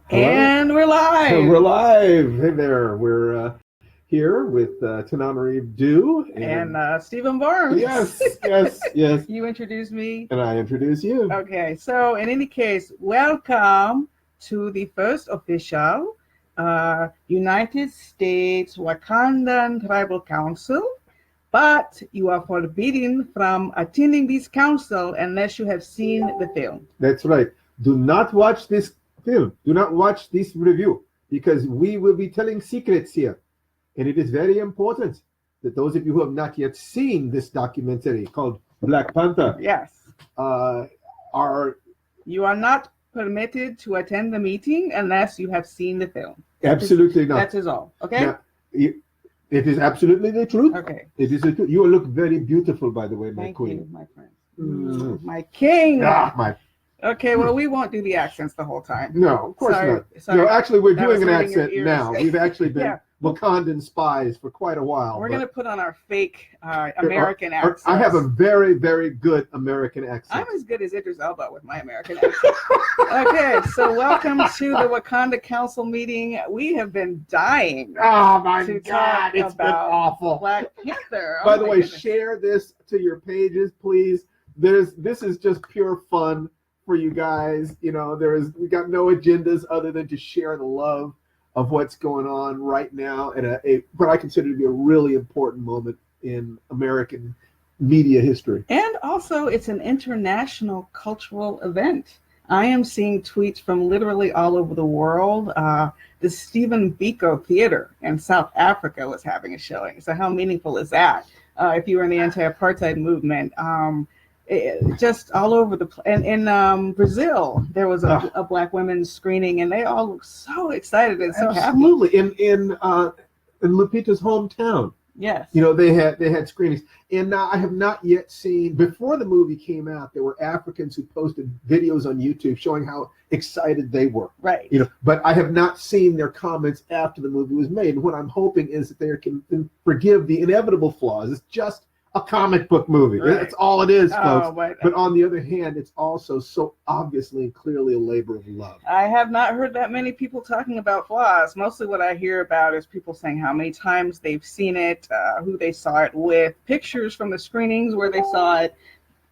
Hello. And we're live. We're live. Hey there. We're here with Tananarive and Stephen Barnes. Yes. You introduced me. And I introduce you. Okay. So in any case, welcome to the first official United States Wakandan Tribal Council. But you are forbidden from attending this council unless you have seen the film. That's right. Do not watch this film. Do not watch this review because we will be telling secrets here. And it is very important that those of you who have not yet seen this documentary called Black Panther, yes, you are not permitted to attend the meeting unless you have seen the film. Absolutely not. That is all. Okay. Now, it is absolutely the truth. Okay. It is the truth. You look very beautiful, by the way, my queen. Thank you, my friend. My king. My. Okay, well, we won't do the accents the whole time. No, of course not. Sorry. No, actually, we're doing an accent now. We've actually been yeah. Wakandan spies for quite a while. We're going to put on our fake American accents. I have a very, very good American accent. I'm as good as Idris Elba with my American accent. Okay, so welcome to the Wakanda Council meeting. We have been dying. Oh, my God. It's been awful. Black Panther. By the way, share this to your pages, please. This is just pure fun for you guys. You know, we got no agendas other than to share the love of what's going on right now at what I consider to be a really important moment in American media history. And also, it's an international cultural event. I am seeing tweets from literally all over the world. The Stephen Biko Theater in South Africa was having a showing. So how meaningful is that? If you were in the anti-apartheid movement, just all over and in Brazil, there was a Black women's screening, and they all look so excited and so happy. Absolutely, in Lupita's hometown. Yes, you know they had screenings, and I have not yet seen. Before the movie came out, there were Africans who posted videos on YouTube showing how excited they were. Right. You know, but I have not seen their comments after the movie was made. And what I'm hoping is that they can forgive the inevitable flaws. It's just a comic book movie. Right. That's all it is, folks. But on the other hand, it's also so obviously and clearly a labor of love. I have not heard that many people talking about flaws. Mostly what I hear about is people saying how many times they've seen it, who they saw it with, pictures from the screenings where they saw it.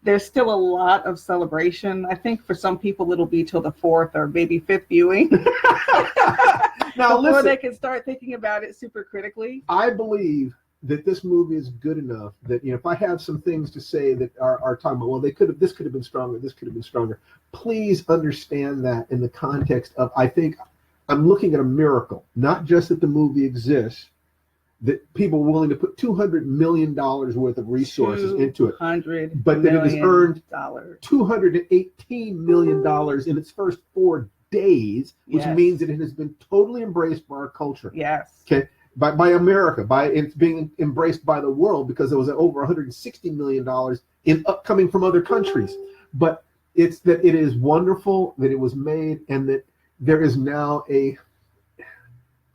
There's still a lot of celebration. I think for some people it'll be till the fourth or maybe fifth viewing. Now, before they can start thinking about it super critically. I believe that this movie is good enough that, you know, if I have some things to say that are talking about, well, this could have been stronger, this could have been stronger. Please understand that in the context of, I think I'm looking at a miracle, not just that the movie exists, that people are willing to put $200 million worth of resources into it, but that it has earned $218 million in its first 4 days, which means that it has been totally embraced by our culture. Yes. Okay. By America, by it's being embraced by the world, because there was over $160 million coming from other countries. But it's that it is wonderful that it was made, and that there is now a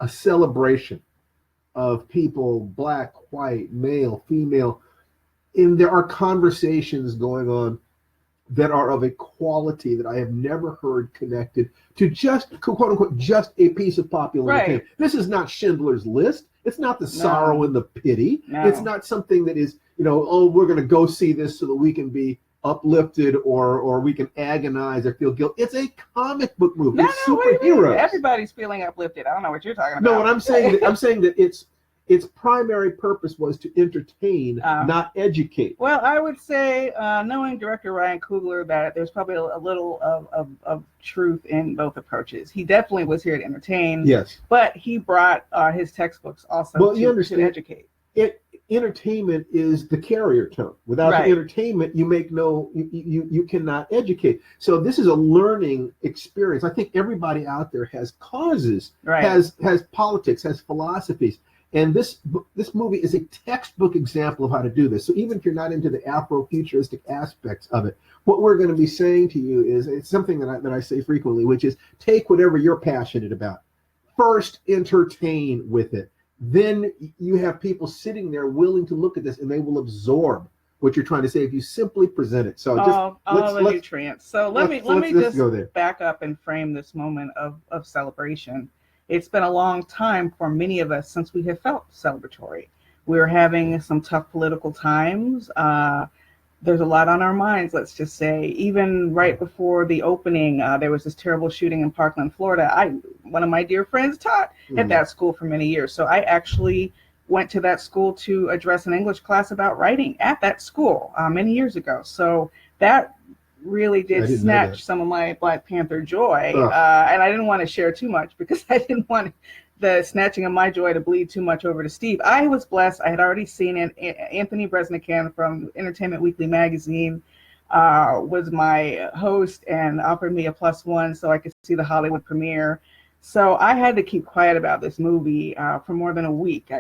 celebration of people, Black, white, male, female, and there are conversations going on that are of a quality that I have never heard connected to just, quote unquote, just a piece of popular entertainment. This is not Schindler's List. It's not the sorrow and the pity. No. It's not something that is, you know, oh, we're going to go see this so that we can be uplifted or we can agonize or feel guilt. It's a comic book movie. It's superheroes. Everybody's feeling uplifted. I don't know what you're talking about. No, what I'm saying that its primary purpose was to entertain, not educate. Well, I would say, knowing director Ryan Coogler, that there's probably a little of truth in both approaches. He definitely was here to entertain. Yes. But he brought his textbooks also to educate. Entertainment is the carrier tone. Without the entertainment, you cannot educate. So this is a learning experience. I think everybody out there has causes, has politics, has philosophies. And this movie is a textbook example of how to do this. So even if you're not into the Afro-futuristic aspects of it, what we're going to be saying to you is, it's something that I say frequently, which is take whatever you're passionate about. First, entertain with it. Then you have people sitting there willing to look at this, and they will absorb what you're trying to say if you simply present it. So all the nutrients. So let me just go there. back up and frame this moment of celebration. It's been a long time for many of us since we have felt celebratory. We're having some tough political times. There's a lot on our minds, let's just say. Even right before the opening, there was this terrible shooting in Parkland, Florida. One of my dear friends taught at that school for many years. So I actually went to that school to address an English class about writing at that school many years ago. So that really did snatch some of my Black Panther joy. And I didn't want to share too much because I didn't want the snatching of my joy to bleed too much over to Steve. I was blessed. I had already seen it. Anthony Bresnikan from Entertainment Weekly magazine was my host and offered me a +1 so I could see the Hollywood premiere. So I had to keep quiet about this movie for more than a week.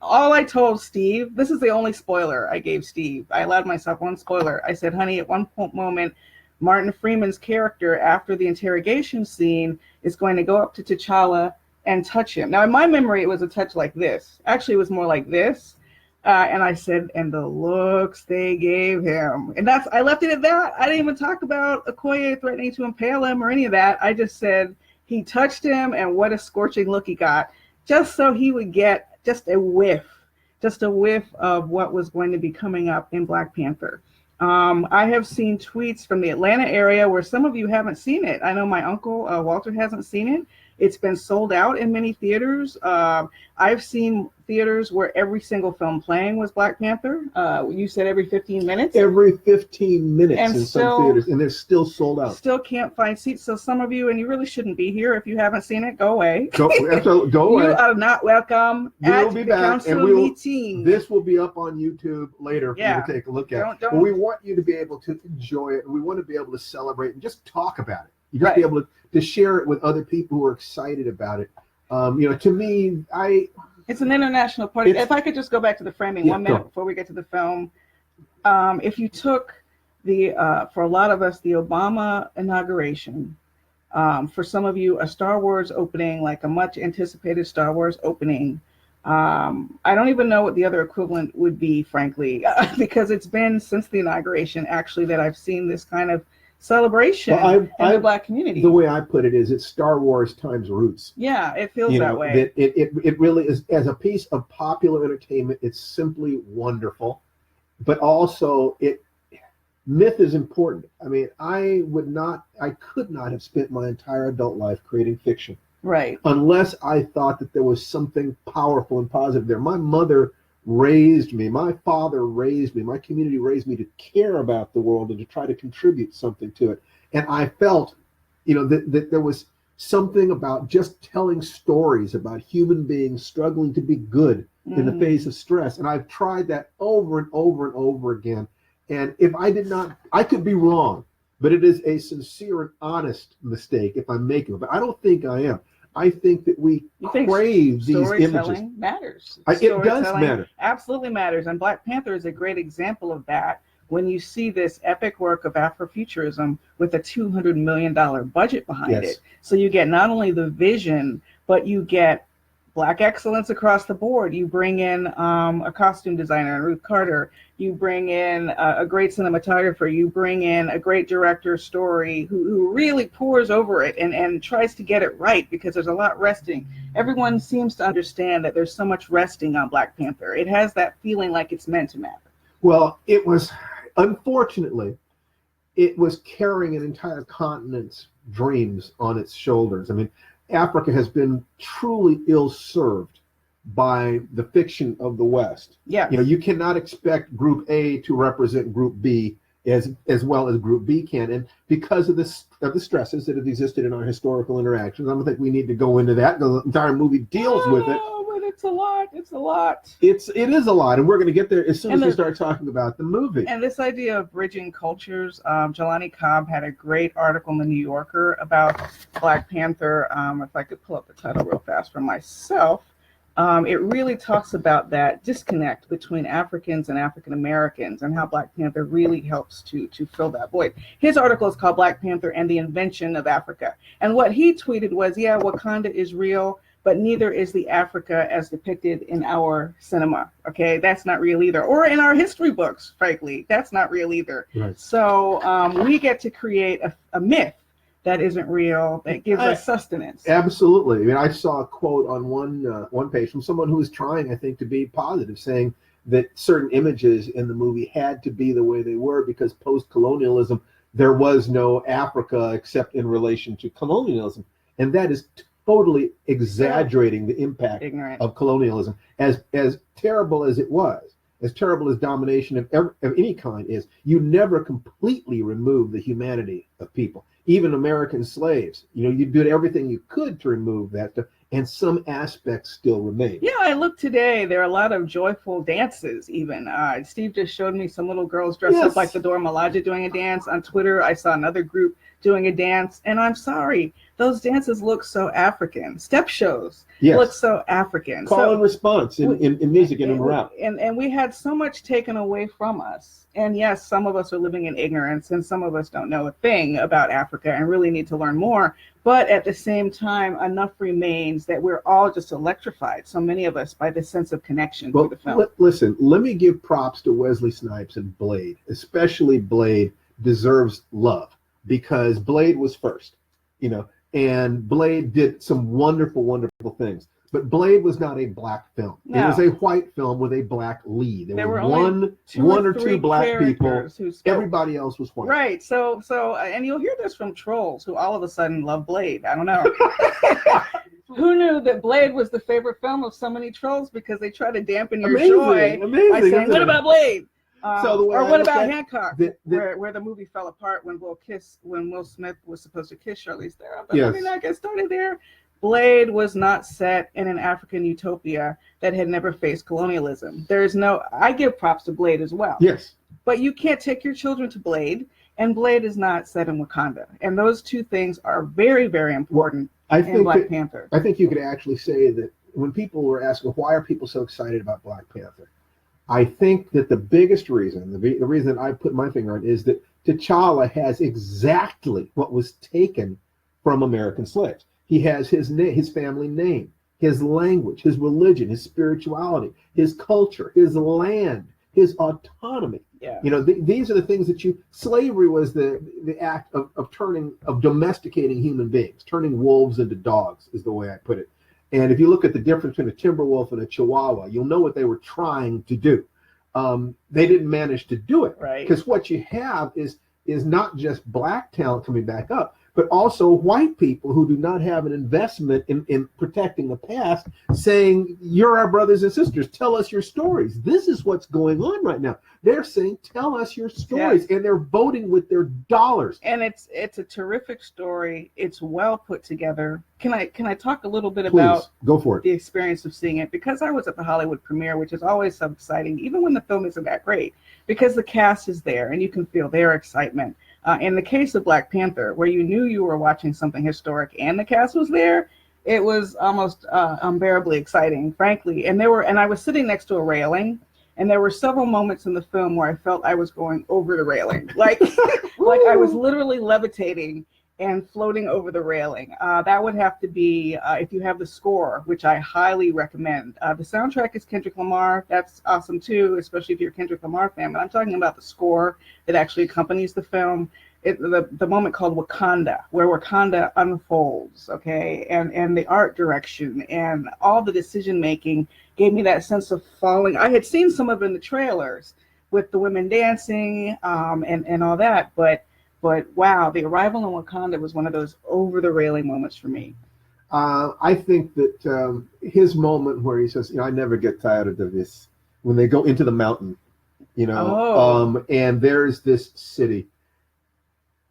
All I told Steve, this is the only spoiler I gave Steve. I allowed myself one spoiler. I said, honey, at one moment, Martin Freeman's character, after the interrogation scene, is going to go up to T'Challa and touch him. Now, in my memory, it was a touch like this. Actually, it was more like this. And I said, and the looks they gave him. And I left it at that. I didn't even talk about Okoye threatening to impale him or any of that. I just said, he touched him, and what a scorching look he got, just so he would get just a whiff of what was going to be coming up in Black Panther. I have seen tweets from the Atlanta area where some of you haven't seen it. I know my uncle, Walter, hasn't seen it. It's been sold out in many theaters. I've seen theaters where every single film playing was Black Panther. You said every 15 minutes? Every 15 minutes in some theaters, and they're still sold out. Still can't find seats. So some of you, and you really shouldn't be here if you haven't seen it, go away. Go away. You are not welcome. We'll be back, and this will be up on YouTube later for you to take a look at. But we want you to be able to enjoy it. We want to be able to celebrate and just talk about it. You just be able to share it with other people who are excited about it. To me, it's an international party. If I could just go back to the framing 1 minute before we get to the film. If you took for a lot of us, the Obama inauguration, for some of you, a Star Wars opening, like a much anticipated Star Wars opening. I don't even know what the other equivalent would be, frankly, because it's been since the inauguration, actually, that I've seen this kind of celebration in the Black community. The way I put it is, it's Star Wars times Roots. Yeah, it feels that way. It really is. As a piece of popular entertainment, it's simply wonderful. But also, myth is important. I mean, I could not have spent my entire adult life creating fiction. Right. Unless I thought that there was something powerful and positive there. My mother raised me, my father raised me, my community raised me to care about the world and to try to contribute something to it. And I felt, that there was something about just telling stories about human beings struggling to be good in the face of stress. And I've tried that over and over and over again. And if I did not, I could be wrong, but it is a sincere and honest mistake if I'm making it. But I don't think I am. I think that we crave these images. Storytelling matters. It does matter. Absolutely matters. And Black Panther is a great example of that. When you see this epic work of Afrofuturism with a $200 million budget behind it. So you get not only the vision, but you get Black excellence across the board. You bring in a costume designer, Ruth Carter. You bring in a great cinematographer. You bring in a great director story who really pours over it and tries to get it right, because there's a lot resting. Everyone seems to understand that there's so much resting on Black Panther. It has that feeling like it's meant to matter. Well, unfortunately, it was carrying an entire continent's dreams on its shoulders. I mean, Africa has been truly ill-served by the fiction of the West. Yeah. You cannot expect Group A to represent Group B as well as Group B can. And because of the stresses that have existed in our historical interactions, I don't think we need to go into that. The entire movie deals with it. But it's a lot. It's a lot. It is a lot, and we're going to get there as soon as we start talking about the movie. And this idea of bridging cultures, Jelani Cobb had a great article in the New Yorker about Black Panther. If I could pull up the title real fast for myself. It really talks about that disconnect between Africans and African Americans and how Black Panther really helps to fill that void. His article is called Black Panther and the Invention of Africa. And what he tweeted was, yeah, Wakanda is real, but neither is the Africa as depicted in our cinema. Okay, that's not real either. Or in our history books, frankly, that's not real either. Right. So we get to create a myth that isn't real, that gives us sustenance. Absolutely. I mean, I saw a quote on one page from someone who was trying, I think, to be positive, saying that certain images in the movie had to be the way they were because post-colonialism, there was no Africa except in relation to colonialism. And that is totally exaggerating the impact of colonialism. As terrible as it was, as terrible as domination of any kind is, you never completely remove the humanity of people. Even American slaves, you did everything you could to remove that stuff, and some aspects still remain. Yeah, I looked today. There are a lot of joyful dances, even. Steve just showed me some little girls dressed up like the Dora Milaje doing a dance. On Twitter, I saw another group doing a dance, and I'm sorry, those dances look so African. Step shows look so African. Call and response in music and in rap. And we had so much taken away from us. And yes, some of us are living in ignorance, and some of us don't know a thing about Africa and really need to learn more. But at the same time, enough remains that we're all just electrified, so many of us, by the sense of connection to the film. Listen, let me give props to Wesley Snipes and Blade. Especially Blade deserves love because Blade was first, and Blade did some wonderful, wonderful things. But Blade was not a black film. No. It was a white film with a black lead. There were one or two black people. Everybody else was white. Right. So, and you'll hear this from trolls who all of a sudden love Blade. I don't know. Who knew that Blade was the favorite film of so many trolls because they try to dampen your joy by saying, "What about Blade?" Or what about Hancock, where the movie fell apart when Will Smith was supposed to kiss Charlize Theron. But let me not get started there. Blade was not set in an African utopia that had never faced colonialism. I give props to Blade as well. Yes. But you can't take your children to Blade, and Blade is not set in Wakanda. And those two things are very, very important in Black Panther. I think you could actually say that when people were asking, why are people so excited about Black Panther? I think that the biggest reason, the reason that I put my finger on, is that T'Challa has exactly what was taken from American slaves. He has his family name, his language, his religion, his spirituality, his culture, his land, his autonomy. Yeah. These are the things that slavery was the act of domesticating human beings, turning wolves into dogs is the way I put it. And if you look at the difference between a timber wolf and a chihuahua, you'll know what they were trying to do. They didn't manage to do it. Right. Because what you have is not just black talent coming back up, but also white people who do not have an investment in protecting the past, saying, you're our brothers and sisters, tell us your stories. This is what's going on right now. They're saying, tell us your stories, and they're voting with their dollars. And it's a terrific story. It's well put together. Can I talk a little bit about go for it. The experience of seeing it? Because I was at the Hollywood premiere, which is always so exciting, even when the film isn't that great, because the cast is there and you can feel their excitement. In the case of Black Panther, where you knew you were watching something historic and the cast was there, it was almost unbearably exciting, frankly. And I was sitting next to a railing, and there were several moments in the film where I felt I was going over the railing, like I was literally levitating and floating over the railing. That would have to be if you have the score, which I highly recommend. The soundtrack is Kendrick Lamar. That's awesome too, especially if you're a Kendrick Lamar fan. But I'm talking about the score that actually accompanies the film. The moment called Wakanda, where Wakanda unfolds, okay, and the art direction and all the decision making gave me that sense of falling. I had seen some of it in the trailers with the women dancing and all that, but wow, the arrival in Wakanda was one of those over the railing moments for me. I think that his moment where he says, I never get tired of this, when they go into the mountain, and there's this city.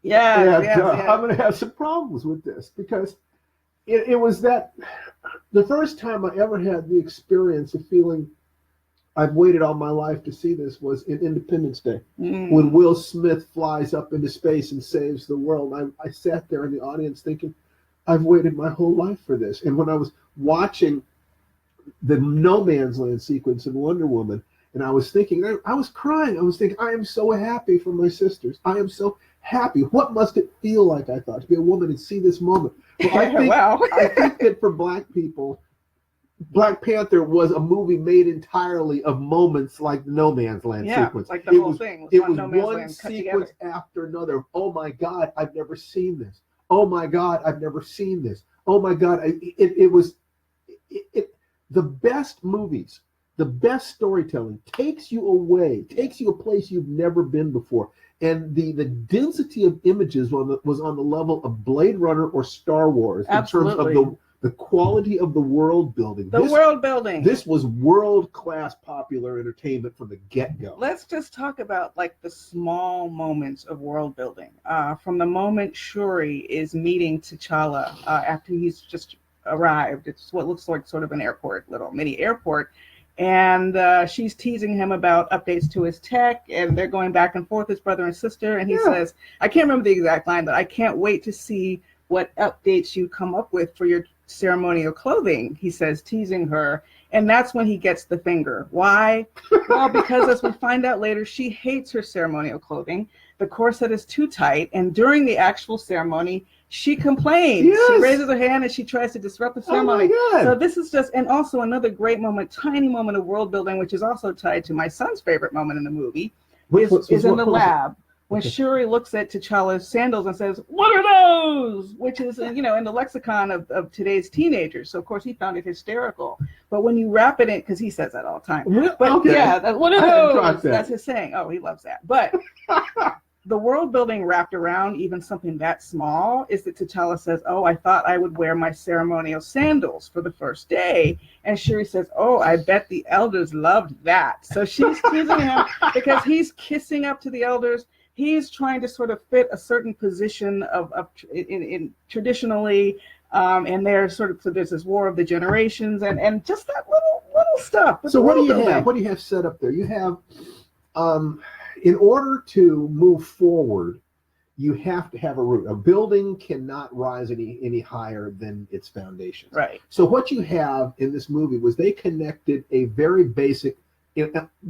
I'm going to have some problems with this because it was that the first time I ever had the experience of feeling I've waited all my life to see this was in Independence Day, when Will Smith flies up into space and saves the world. I sat there in the audience thinking, I've waited my whole life for this. And when I was watching the No Man's Land sequence in Wonder Woman, and I was thinking, I was crying. I was thinking, I am so happy for my sisters. I am so happy. What must it feel like, I thought, to be a woman and see this moment? Well, Wow. I think that for Black people, Black Panther was a movie made entirely of moments like the No Man's Land sequence. Like the whole thing. It was No Man's one Land sequence after another. Oh my God, I've never seen this. Oh my God, I've never seen this. Oh my God, it was the best movies, the best storytelling takes you away, takes you a place you've never been before. And the density of images was on the level of Blade Runner or Star Wars. Absolutely. In terms of the quality of the world building. World building. This was world-class popular entertainment from the get-go. Let's just talk about like the small moments of world building. From the moment Shuri is meeting T'Challa after he's just arrived. It's what looks like sort of an airport, little mini airport. And she's teasing him about updates to his tech, and they're going back and forth as brother and sister. And he says, I can't remember the exact line, but I can't wait to see what updates you come up with for your ceremonial clothing, he says, teasing her. And that's when he gets the finger. Why? Well, because as we find out later, she hates her ceremonial clothing. The corset is too tight. And during the actual ceremony, she complains. Yes. She raises her hand and she tries to disrupt the ceremony. Oh my God. So this is just, and also another great moment, tiny moment of world building, which is also tied to my son's favorite moment in the movie, is in the lab. When Shuri looks at T'Challa's sandals and says, "What are those?" Which is, in the lexicon of today's teenagers. So, of course, he found it hysterical. But when you wrap it in, because he says that all the time. But okay. What are those? That's his saying. Oh, he loves that. But the world building wrapped around even something that small is that T'Challa says, "Oh, I thought I would wear my ceremonial sandals for the first day." And Shuri says, "Oh, I bet the elders loved that." So she's teasing him because he's kissing up to the elders. He's trying to sort of fit a certain position in traditionally, and there's there's this war of the generations and just that little stuff. So what do you have? What do you have set up there? You have, in order to move forward, you have to have a root. A building cannot rise any higher than its foundation. Right. So what you have in this movie was they connected a very basic,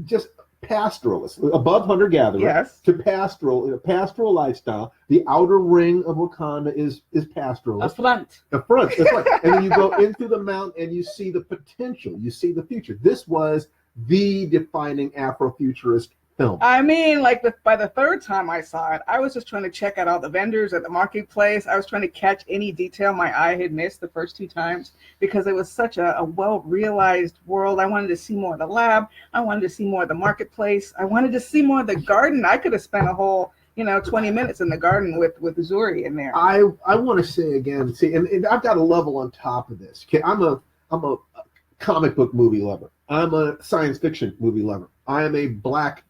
just pastoralist, above hunter-gatherer, to pastoral, in a pastoral lifestyle. The outer ring of Wakanda is pastoralist. A front. And then you go into the mountain and you see the potential. You see the future. This was the defining Afrofuturist film. I mean, by the third time I saw it, I was just trying to check out all the vendors at the marketplace. I was trying to catch any detail my eye had missed the first two times because it was such a well-realized world. I wanted to see more of the lab. I wanted to see more of the marketplace. I wanted to see more of the garden. I could have spent a whole 20 minutes in the garden with Zuri in there. I want to say again, and I've got a level on top of this. I'm a comic book movie lover. I'm a science fiction movie lover. I am a Black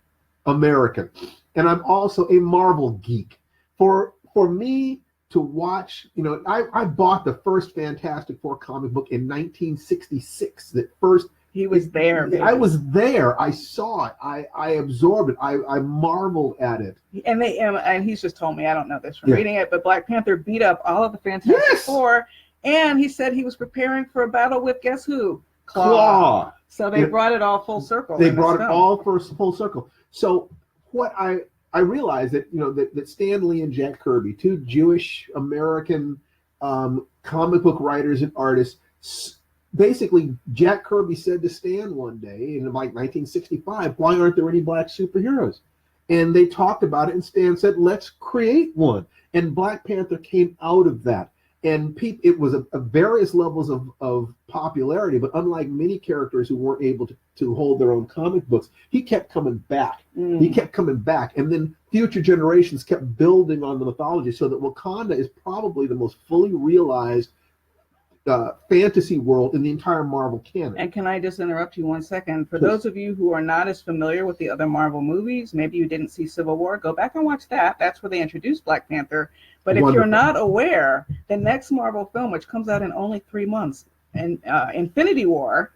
American, and I'm also a Marvel geek. For me to watch, I bought the first Fantastic Four comic book in 1966. He was there. Baby. I was there. I saw it. I absorbed it. I marveled at it. And he's just told me, I don't know this from reading it, but Black Panther beat up all of the Fantastic Four, and he said he was preparing for a battle with guess who? Claw. So they brought it all full circle. They brought it all full circle. So what I realized that that Stan Lee and Jack Kirby, two Jewish American comic book writers and artists, basically Jack Kirby said to Stan one day in like 1965, "Why aren't there any Black superheroes?" And they talked about it, and Stan said, "Let's create one." And Black Panther came out of that. And it was a various levels of popularity, but unlike many characters who weren't able to hold their own comic books, he kept coming back. He kept coming back. And then future generations kept building on the mythology so that Wakanda is probably the most fully realized fantasy world in the entire Marvel canon. And can I just interrupt you 1 second? For those of you who are not as familiar with the other Marvel movies, maybe you didn't see Civil War, go back and watch that. That's where they introduced Black Panther. But if you're not aware, the next Marvel film, which comes out in only 3 months, and Infinity War,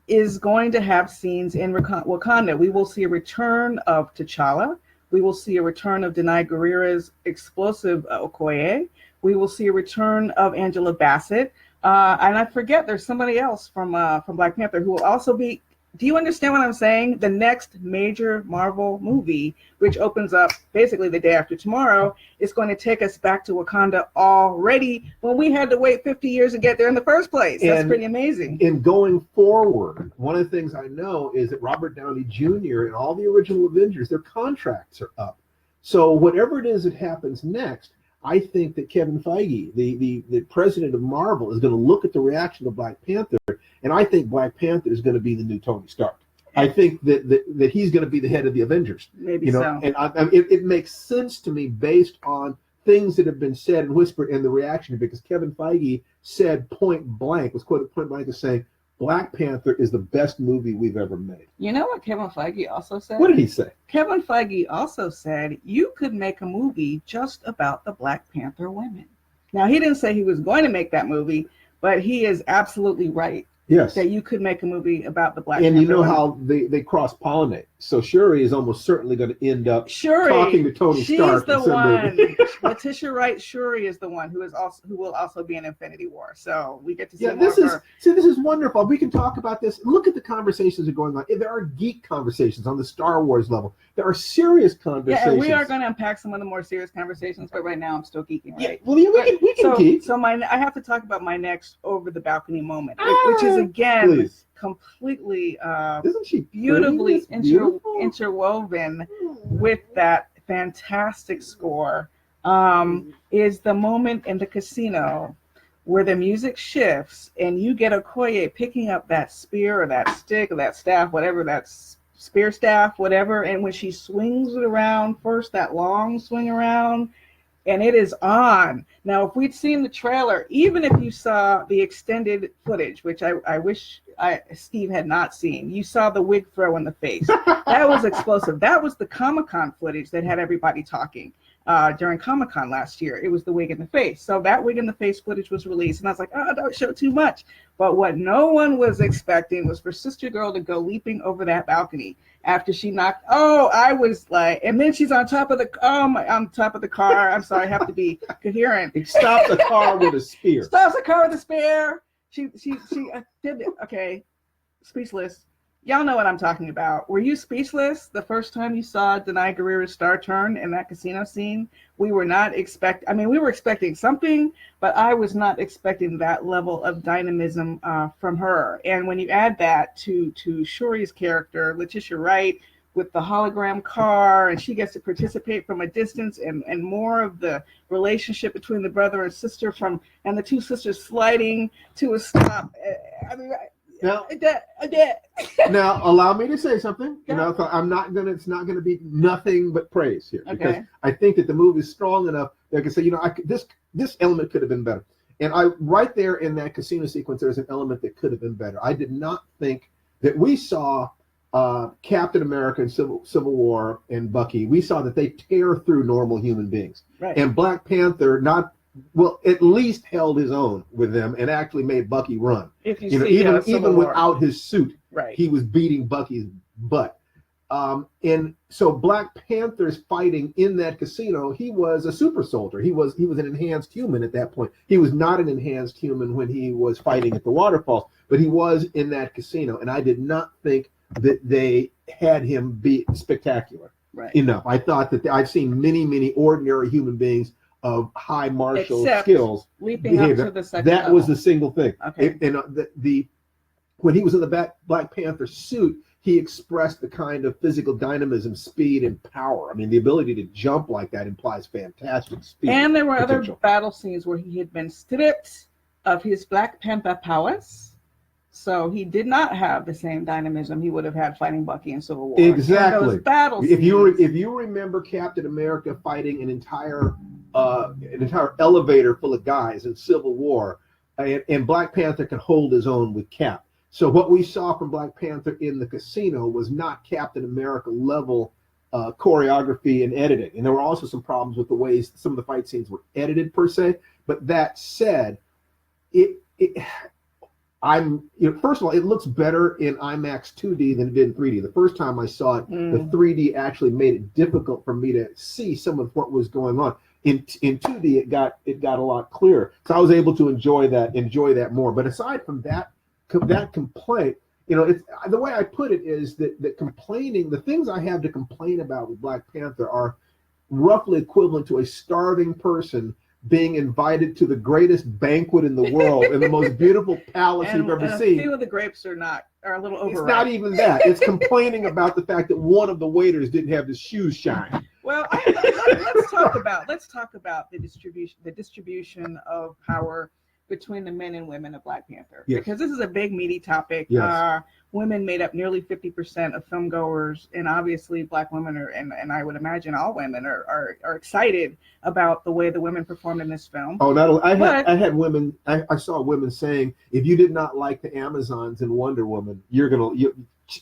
is going to have scenes in Wakanda. We will see a return of T'Challa. We will see a return of Denai Guerrera's explosive Okoye. We will see a return of Angela Bassett. And I forget, there's somebody else from Black Panther who will also be Do you understand what I'm saying? The next major Marvel movie, which opens up basically the day after tomorrow, is going to take us back to Wakanda already when we had to wait 50 years to get there in the first place. That's pretty amazing. And going forward, one of the things I know is that Robert Downey Jr. and all the original Avengers, their contracts are up. So whatever it is that happens next, I think that Kevin Feige, the president of Marvel, is going to look at the reaction of Black Panther, and I think Black Panther is going to be the new Tony Stark. I think that he's going to be the head of the Avengers. Maybe so. And it makes sense to me based on things that have been said and whispered and the reaction, because Kevin Feige said point blank, was quoted point blank as saying, Black Panther is the best movie we've ever made. You know what Kevin Feige also said? What did he say? Kevin Feige also said you could make a movie just about the Black Panther women. Now, he didn't say he was going to make that movie, but he is absolutely right. Yes. That you could make a movie about the Black Panther. And you know women. how they cross-pollinate. So Shuri is almost certainly going to end up talking to Tony Stark. She's the one. Letitia Wright Shuri is the one who will also be in Infinity War. So we get to see more of her. This is wonderful. We can talk about this. Look at the conversations that are going on. There are geek conversations on the Star Wars level. There are serious conversations. Yeah, and we are going to unpack some of the more serious conversations, but right now I'm still geeking, right? Yeah, well, we can geek. So I have to talk about my next over the balcony moment, which is again completely isn't she beautifully interwoven with that fantastic score. Is the moment in the casino where the music shifts and you get Okoye picking up that spear or that stick or that staff, whatever that's spear staff, whatever, and when she swings it around first, that long swing around, and it is on. Now, if we'd seen the trailer, even if you saw the extended footage, which I wish Steve had not seen, you saw the wig throw in the face. That was explosive. That was the Comic-Con footage that had everybody talking during Comic-Con last year. It was the wig in the face. So that wig in the face footage was released, and I was like, oh, don't show too much. But what no one was expecting was for Sister Girl to go leaping over that balcony after she knocked. Oh, I was like, and then she's on top of on top of the car. I'm sorry, I have to be coherent. He stops the car with a spear. Stops the car with a spear. She did it. Okay, speechless. Y'all know what I'm talking about. Were you speechless the first time you saw Denai Guerrera's star turn in that casino scene? We were not we were expecting something, but I was not expecting that level of dynamism from her. And when you add that to Shuri's character, Letitia Wright, with the hologram car, and she gets to participate from a distance, and more of the relationship between the brother and sister and the two sisters sliding to a stop. Now, allow me to say something. Yeah. It's not gonna be nothing but praise here, because Okay. I think that the movie is strong enough that I can say, this element could have been better. And right there in that casino sequence, there's an element that could have been better. I did not think that we saw Captain America and Civil War and Bucky. We saw that they tear through normal human beings. Right. And Black Panther at least held his own with them and actually made Bucky run. If you know, see, even without his suit, right, he was beating Bucky's butt. And so Black Panther's fighting in that casino, he was a super soldier. He was an enhanced human at that point. He was not an enhanced human when he was fighting at the waterfalls, but he was in that casino. And I did not think that they had him be spectacular enough. I thought that I've seen many, many ordinary human beings of high martial skills leaping up to the second that level. was the single thing. Okay. When he was in the Black Panther suit, he expressed the kind of physical dynamism, speed, and power. I mean, the ability to jump like that implies fantastic speed. And there were potential. other battle scenes where he had been stripped of his Black Panther powers. So he did not have the same dynamism he would have had fighting Bucky in Civil War. Exactly. Those battle if you remember Captain America fighting an entire elevator full of guys in Civil War, and Black Panther can hold his own with Cap. So what we saw from Black Panther in the casino was not Captain America level choreography and editing. And there were also some problems with the ways some of the fight scenes were edited per se. But that said, first of all, it looks better in IMAX 2D than it did in 3D. The first time I saw it, the 3D actually made it difficult for me to see some of what was going on. In 2D, it got a lot clearer, so I was able to enjoy that more. But aside from that complaint, it's the way I put it is that complaining, the things I have to complain about with Black Panther are roughly equivalent to a starving person being invited to the greatest banquet in the world in the most beautiful palace you've ever seen. A few of the grapes are a little overripe. It's not even that. It's complaining about the fact that one of the waiters didn't have his shoes shine. Well, let's talk about the distribution of power between the men and women of Black Panther, yes. because this is a big meaty topic. Yes. Women made up nearly 50% of film goers, and obviously Black women and I would imagine all women are excited about the way the women performed in this film. Oh, I had women. I saw women saying, if you did not like the Amazons in Wonder Woman, you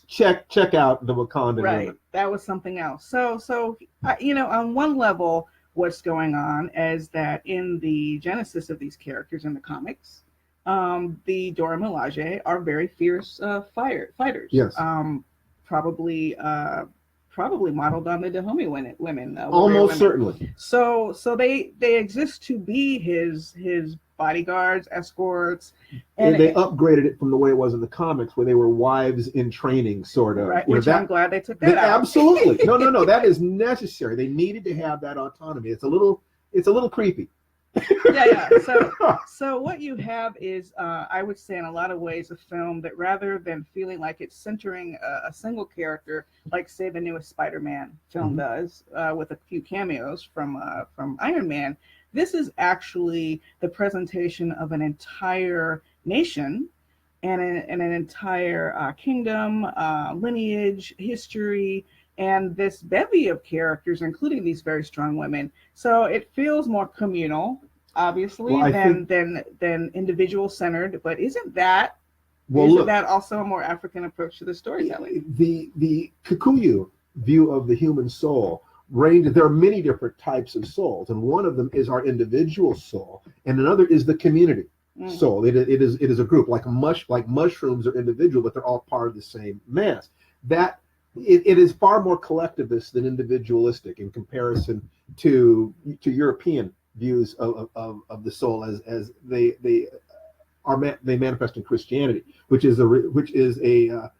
check out the Wakanda right. women. That was something else. So on one level, what's going on is that in the genesis of these characters in the comics, the Dora Milaje are very fierce fighters. Yes. Probably modeled on the Dahomey women. Almost certainly. So they exist to be his bodyguards, escorts, and they upgraded it from the way it was in the comics, where they were wives in training, sort of. Right, which I'm glad they took that out. Absolutely, no, that is necessary. They needed to have that autonomy. It's a little creepy. Yeah. So what you have is, I would say, in a lot of ways, a film that rather than feeling like it's centering a single character, like say the newest Spider-Man film does, with a few cameos from Iron Man. This is actually the presentation of an entire nation and an entire kingdom, lineage, history, and this bevy of characters, including these very strong women. So it feels more communal, obviously, than individual centered. But isn't that also a more African approach to the storytelling? The Kikuyu view of the human soul there are many different types of souls, and one of them is our individual soul, and another is the community soul. It is a group, like mushrooms are individual, but they're all part of the same mass. That it is far more collectivist than individualistic in comparison to European views of the soul as they manifest in Christianity, which is a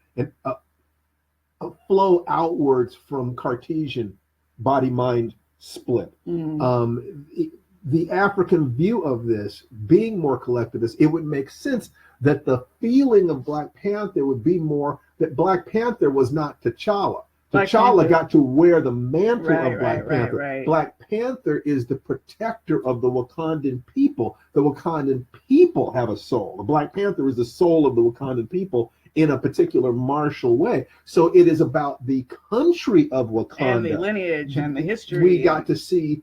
flow outwards from Cartesian body-mind split. The African view of this being more collectivist, it would make sense that the feeling of Black Panther would be more that Black Panther was not T'Challa. T'Challa got to wear the mantle of Black Panther. Right. Black Panther is the protector of the Wakandan people. The Wakandan people have a soul. The Black Panther is the soul of the Wakandan people in a particular martial way. So it is about the country of Wakanda. And the lineage and the history. We got to see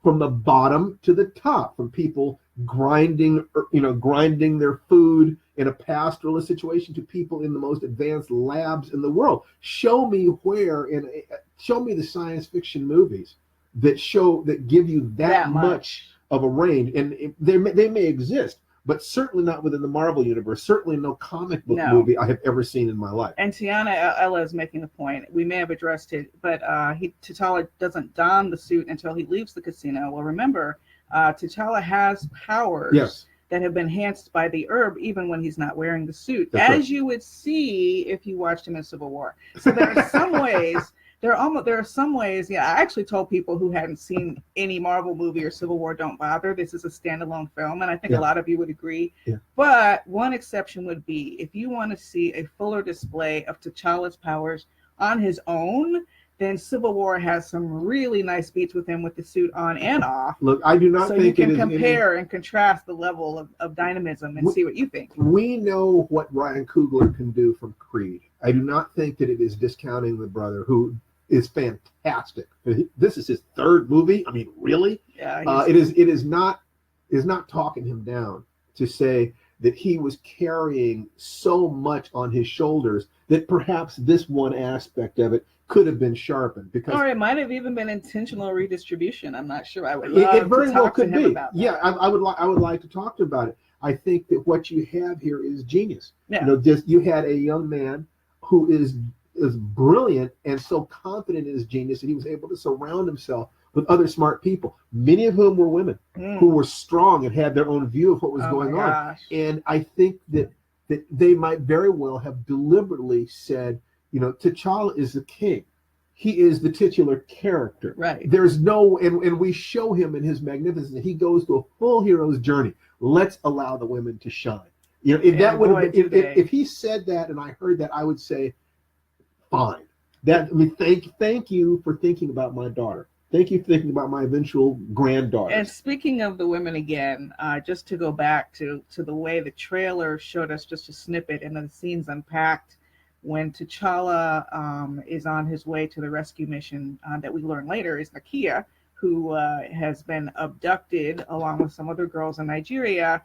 from the bottom to the top, from people grinding their food in a pastoralist situation to people in the most advanced labs in the world. Show me the science fiction movies that give you that much of a range, and they may exist, but certainly not within the Marvel universe. Certainly no comic book movie I have ever seen in my life. And Tiana Ella is making the point. We may have addressed it, but T'Challa doesn't don the suit until he leaves the casino. Well, remember, T'Challa has powers that have been enhanced by the herb, even when he's not wearing the suit, you would see if you watched him in Civil War. So there are some ways. There are some ways. Yeah, I actually told people who hadn't seen any Marvel movie or Civil War, don't bother. This is a standalone film, and I think a lot of you would agree. Yeah. But one exception would be if you want to see a fuller display of T'Challa's powers on his own, then Civil War has some really nice beats with him with the suit on and off. Look, I do not think you can compare and contrast the level of dynamism and see what you think. We know what Ryan Coogler can do from Creed. I do not think that it is discounting the brother, who is fantastic. This is his third movie. I mean, really? Yeah. It is not talking him down to say that he was carrying so much on his shoulders that perhaps this one aspect of it could have been sharpened, or it might have even been intentional redistribution. I'm not sure. I would love it very to well talk could to him be. about that. Yeah, I would like to talk to him about it. I think that what you have here is genius. Yeah. You had a young man who is brilliant and so confident in his genius that he was able to surround himself with other smart people, many of whom were women who were strong and had their own view of what was going on. And I think that that they might very well have deliberately said, T'Challa is the king. He is the titular character. Right. There's no, and we show him in his magnificence. He goes to a full hero's journey. Let's allow the women to shine. If that would have been, if he said that and I heard that, I would say, fine. Thank you for thinking about my daughter. Thank you for thinking about my eventual granddaughter. And speaking of the women again, just to go back to the way the trailer showed us just a snippet and then the scenes unpacked when T'Challa is on his way to the rescue mission that we learn later is Nakia, who has been abducted along with some other girls in Nigeria.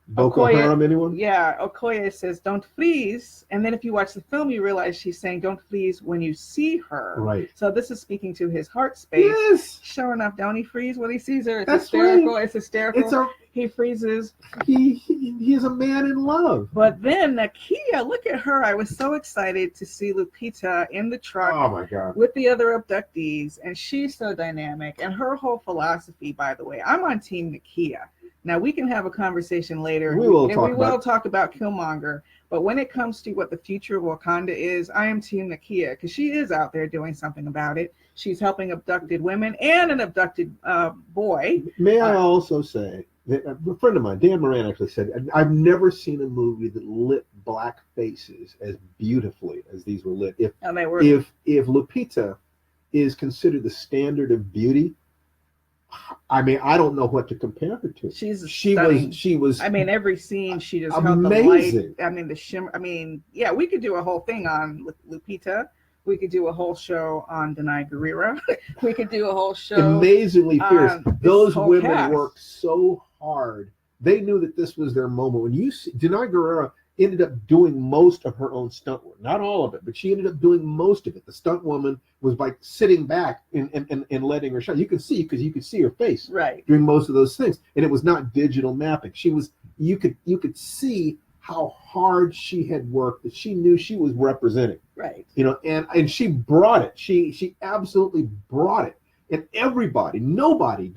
Boko Haram, anyone? Yeah, Okoye says, "Don't freeze," and then if you watch the film, you realize she's saying, "Don't freeze" when you see her. Right. So this is speaking to his heart space. Yes. Sure enough, don't he freeze when he sees her? It's That's hysterical. right. It's hysterical. He freezes. He is a man in love. But then Nakia, look at her. I was so excited to see Lupita in the truck. Oh my God. With the other abductees, and she's so dynamic. And her whole philosophy, by the way, I'm on Team Nakia. Now, we can have a conversation later. We will talk about Killmonger. But when it comes to what the future of Wakanda is, I am Team Nakia because she is out there doing something about it. She's helping abducted women and an abducted boy. May I also say, that a friend of mine, Dan Moran, actually said, I've never seen a movie that lit black faces as beautifully as these were lit. If Lupita is considered the standard of beauty, I mean, I don't know what to compare her to. She was. I mean, every scene she just amazing. held the light. I mean, the shimmer. I mean, yeah, we could do a whole thing on Lupita. We could do a whole show on Denai Guerrera. We could do a whole show. Amazingly fierce. Those women cast. Worked so hard. They knew that this was their moment. When you see Denai Guerrera ended up doing most of her own stunt work. Not all of it, but she ended up doing most of it. The stunt woman was like sitting back and letting her shine. You could see because you could see her face doing most of those things. And it was not digital mapping. You could see how hard she had worked, that she knew she was representing. Right. And she brought it. She absolutely brought it. And everybody, nobody,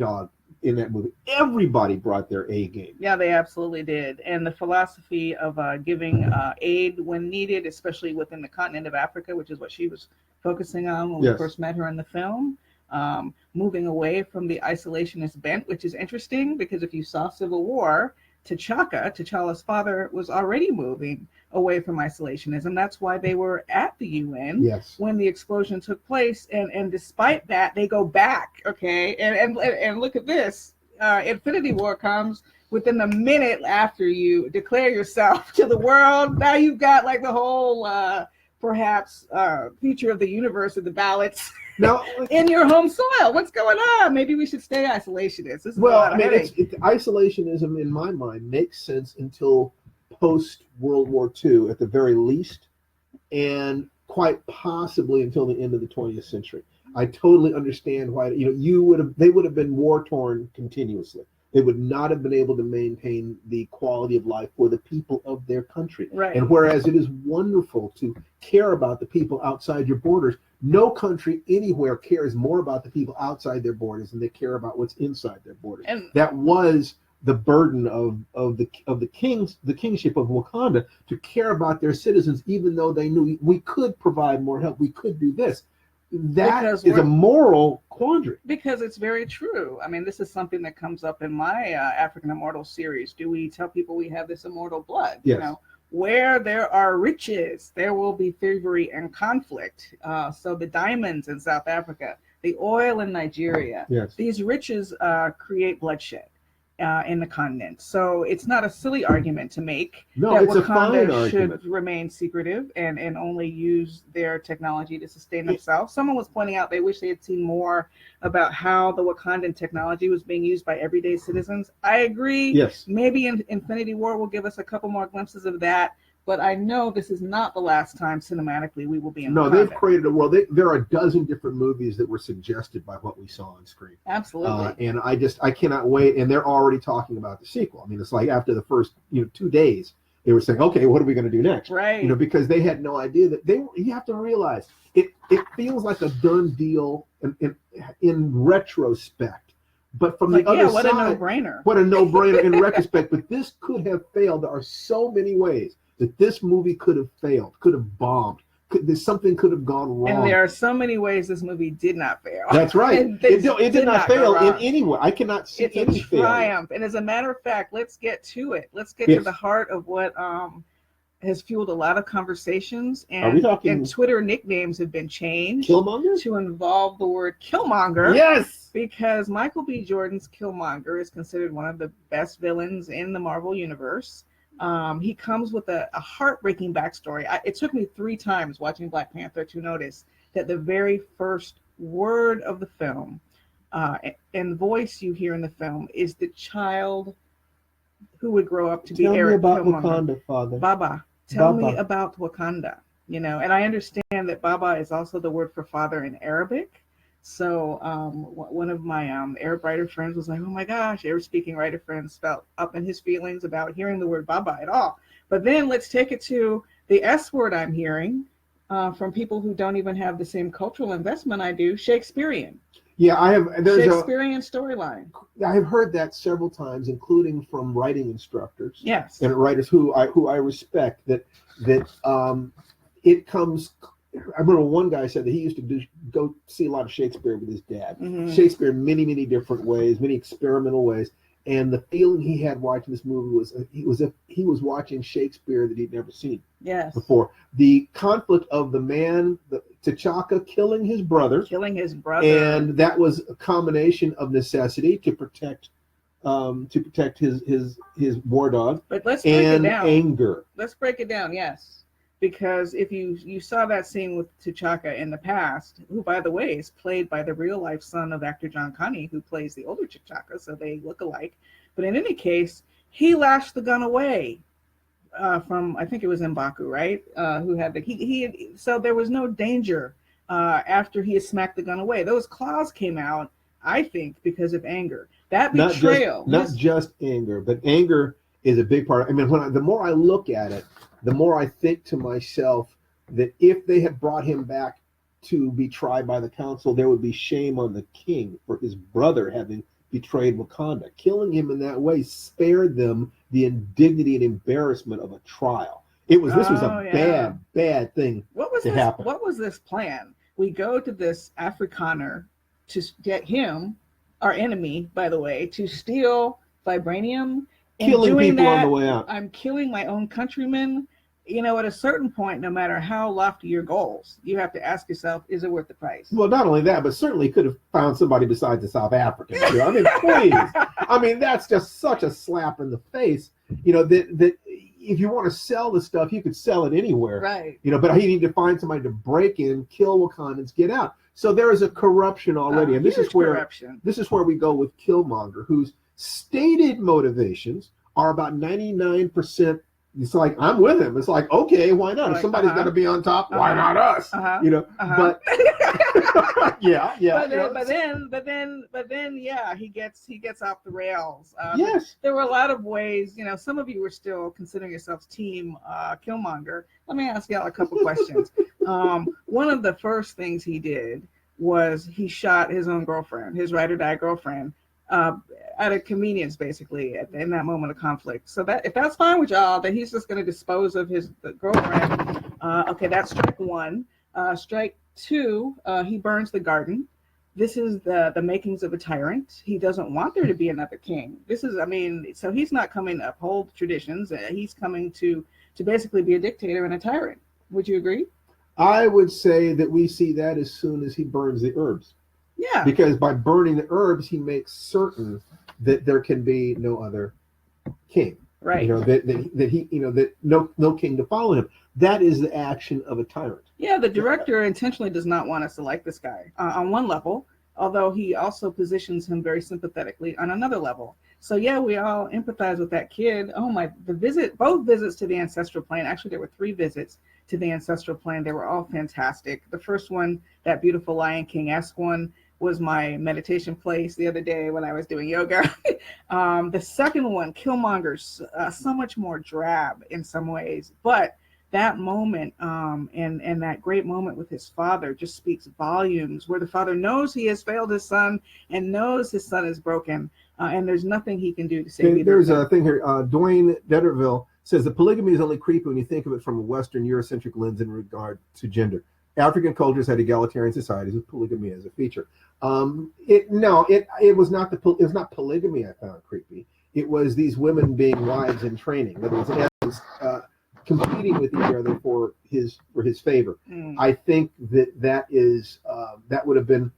in that movie, everybody brought their A game. Yeah, they absolutely did. And the philosophy of giving aid when needed, especially within the continent of Africa, which is what she was focusing on when we first met her in the film, moving away from the isolationist bent, which is interesting because if you saw Civil War, T'Challa's father, was already moving away from isolationism. That's why they were at the UN when the explosion took place. And despite that, they go back, okay? And look at this. Infinity War comes within a minute after you declare yourself to the world. Now you've got like the whole perhaps future of the universe of the ballots now in your home soil. What's going on? Maybe we should stay isolationist. Isolationism in my mind makes sense until post World War II at the very least, and quite possibly until the end of the 20th century. I totally understand why they would have been war torn continuously. They would not have been able to maintain the quality of life for the people of their country. Right. And whereas it is wonderful to care about the people outside your borders, no country anywhere cares more about the people outside their borders than they care about what's inside their borders. And that was the burden of the kingship of Wakanda, to care about their citizens, even though they knew we could provide more help, we could do this. That is a moral quandary. Because it's very true. I mean, this is something that comes up in my African Immortal series. Do we tell people we have this immortal blood? Yes. Where there are riches, there will be thievery and conflict. So the diamonds in South Africa, the oil in Nigeria, these riches create bloodshed in the continent. So it's not a silly argument to make that Wakanda should remain secretive and only use their technology to sustain themselves. Someone was pointing out they wish they had seen more about how the Wakandan technology was being used by everyday citizens. I agree. Yes. Maybe Infinity War will give us a couple more glimpses of that. But I know this is not the last time cinematically we will be in. No, they've created a world. There are a dozen different movies that were suggested by what we saw on screen. Absolutely. And I cannot wait. And they're already talking about the sequel. I mean, it's like after the first 2 days, they were saying, okay, what are we going to do next? Right. Because they had no idea that you have to realize it feels like a done deal in retrospect. But from the other what side, a no-brainer. what a no-brainer in retrospect. But this could have failed. There are so many ways that this movie could have failed, could have bombed. Something could have gone wrong. And there are so many ways this movie did not fail. That's right. It did not fail in any way. I cannot see it's any a triumph. failure. And as a matter of fact, let's get to it. Let's get to the heart of what has fueled a lot of conversations. And Twitter nicknames have been changed Killmonger? To involve the word Killmonger. Yes. Because Michael B. Jordan's Killmonger is considered one of the best villains in the Marvel Universe. He comes with a heartbreaking backstory. It took me 3 times watching Black Panther to notice that the very first word of the film and voice you hear in the film is the child who would grow up to be Eric Killmonger. Tell me about Wakanda, Father. Baba. Tell me about Wakanda. And I understand that Baba is also the word for father in Arabic. So one of my Arab writer friends was like, oh my gosh, Arab-speaking writer friends felt up in his feelings about hearing the word Baba at all. But then let's take it to the S word I'm hearing from people who don't even have the same cultural investment I do, Shakespearean. Yeah, I have. There's Shakespearean storyline. I have heard that several times, including from writing instructors. Yes. And writers who I respect, that it comes. I remember one guy said that he used to go see a lot of Shakespeare with his dad. Mm-hmm. Shakespeare in many, many different ways, many experimental ways. And the feeling he had watching this movie was if he was watching Shakespeare that he'd never seen before. The conflict of the man, T'Chaka killing his brother. And that was a combination of necessity to protect his war dog. But let's break it down. Anger. Let's break it down, yes. Because if you saw that scene with T'Chaka in the past, who, by the way, is played by the real-life son of actor John Connie, who plays the older T'Chaka, so they look alike. But in any case, he lashed the gun away from, I think it was M'Baku, right? Who had so there was no danger after he had smacked the gun away. Those claws came out, I think, because of anger. That betrayal. Not just anger, but anger is a big part. I mean, the more I look at it, the more I think to myself that if they had brought him back to be tried by the council, there would be shame on the king for his brother having betrayed Wakanda. Killing him in that way spared them the indignity and embarrassment of a trial. This was a bad thing to happen. What was this plan? We go to this Afrikaner to get him, our enemy, by the way, to steal vibranium. Killing people on the way out. I'm killing my own countrymen. At a certain point, no matter how lofty your goals, you have to ask yourself, is it worth the price? Well, not only that, but certainly could have found somebody besides the South Africans. I mean, please. I mean, that's just such a slap in the face. That if you want to sell the stuff, you could sell it anywhere. Right. But you need to find somebody to break in, kill Wakandans, get out. So there is a corruption already. And this is where we go with Killmonger, whose stated motivations are about 99%. It's like, I'm with him. It's like, okay, why not? If somebody's got to be on top, why not us? But yeah. But then, he gets off the rails. Yes. There were a lot of ways. Some of you were still considering yourselves team Killmonger. Let me ask y'all a couple questions. One of the first things he did was he shot his own girlfriend, his ride or die girlfriend. Out of convenience, basically, in that moment of conflict. So that if that's fine with y'all, that he's just going to dispose of the girlfriend. Okay, that's strike 1. Strike 2, he burns the garden. This is the makings of a tyrant. He doesn't want there to be another king. So he's not coming to uphold traditions. He's coming to basically be a dictator and a tyrant. Would you agree? I would say that we see that as soon as he burns the herbs. Yeah. Because by burning the herbs, he makes certain that there can be no other king. Right. That no king to follow him. That is the action of a tyrant. Yeah, the director intentionally does not want us to like this guy on one level, although he also positions him very sympathetically on another level. So yeah, we all empathize with that kid. Both visits to the ancestral plane. Actually, there were 3 visits to the ancestral plane. They were all fantastic. The first one, that beautiful Lion King-esque one, was my meditation place the other day when I was doing yoga. The second one, Killmonger's so much more drab in some ways, but that moment, and that great moment with his father just speaks volumes, where the father knows he has failed his son and knows his son is broken, and there's nothing he can do to save either There's of them. a thing here. Dwayne Detterville says that polygamy is only creepy when you think of it from a Western Eurocentric lens in regard to gender. African cultures had egalitarian societies with polygamy as a feature. It was not polygamy I found creepy. It was these women being wives in training. In other words, as competing with each other for his favor. I think that would have been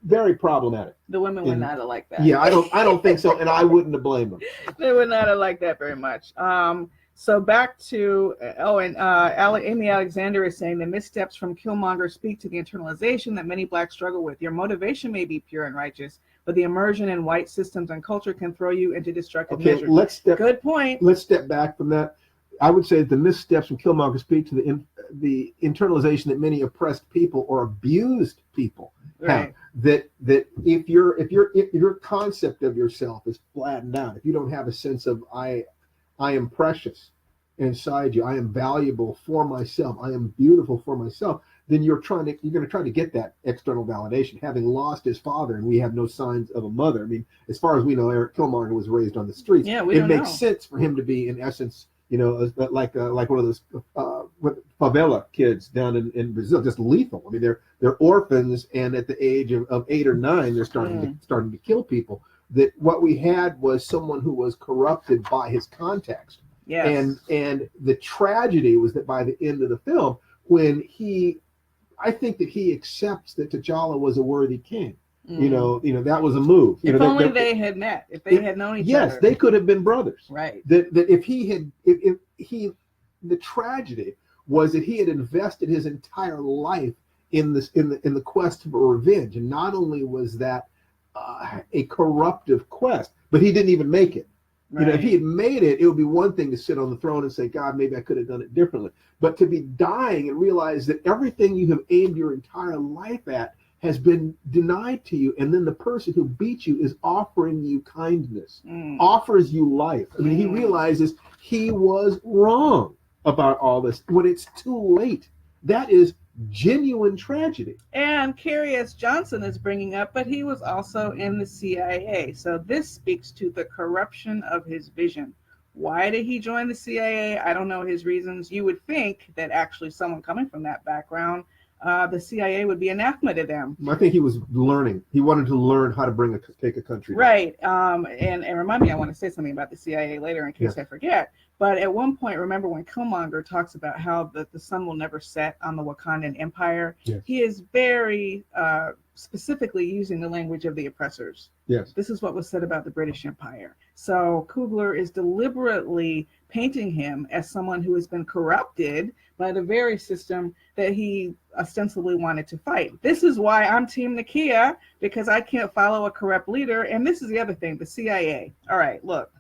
very problematic. The women would not have liked that. Yeah, I don't think so, and I wouldn't have blamed them. They would not have liked that very much. So back to Amy Alexander is saying the missteps from Killmonger speak to the internalization that many blacks struggle with. Your motivation may be pure and righteous, but the immersion in white systems and culture can throw you into destructive measures. Good point. Let's step back from that. I would say the missteps from Killmonger speak to the internalization that many oppressed people or abused people have. That if your concept of yourself is flattened out, if you don't have a sense of I am precious inside you, I am valuable for myself, I am beautiful for myself, then you're going to try to get that external validation. Having lost his father, and we have no signs of a mother. I mean, as far as we know, Eric Killmonger was raised on the streets. Yeah, it makes sense for him to be, in essence, like one of those favela kids down in Brazil, just lethal. I mean, they're orphans, and at the age of 8 or 9, they're starting to kill people. That what we had was someone who was corrupted by his context. Yes. And the tragedy was that by the end of the film, when I think that he accepts that T'Challa was a worthy king. That was a move. If only they had met, if they had known each other. Yes, they could have been brothers. Right. That the tragedy was that he had invested his entire life in the quest for revenge, and not only was that a corruptive quest, but he didn't even make it. Right. If he had made it, it would be one thing to sit on the throne and say, God, maybe I could have done it differently. But to be dying and realize that everything you have aimed your entire life at has been denied to you, and then the person who beat you is offering you kindness, offers you life. I mean, he realizes he was wrong about all this when it's too late. That is genuine tragedy. And Carrie S. Johnson is bringing up, but he was also in the CIA. So this speaks to the corruption of his vision. Why did he join the CIA? I don't know his reasons. You would think that actually someone coming from that background, the CIA would be anathema to them. I think he was learning. He wanted to learn how to take a country down. Right. And remind me, I want to say something about the CIA later in case I forget. But at one point, remember when Killmonger talks about how the sun will never set on the Wakandan Empire? Yes. He is very specifically using the language of the oppressors. Yes. This is what was said about the British Empire. So Coogler is deliberately painting him as someone who has been corrupted by the very system that he ostensibly wanted to fight. This is why I'm Team Nakia, because I can't follow a corrupt leader. And this is the other thing, the CIA. All right, look.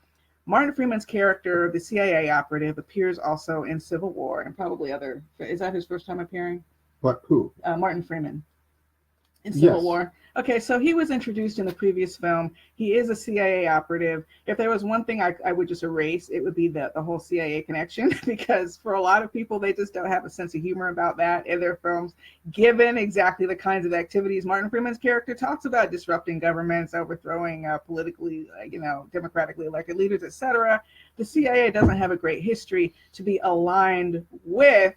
Martin Freeman's character, the CIA operative, appears also in Civil War and probably other. Is that his first time appearing? What? Who? Martin Freeman in Civil War. Okay, so he was introduced in the previous film. He is a CIA operative. If there was one thing I would just erase, it would be the whole CIA connection, because for a lot of people, they just don't have a sense of humor about that in their films, given exactly the kinds of activities Martin Freeman's character talks about: disrupting governments, overthrowing politically, democratically elected leaders, etc. The CIA doesn't have a great history to be aligned with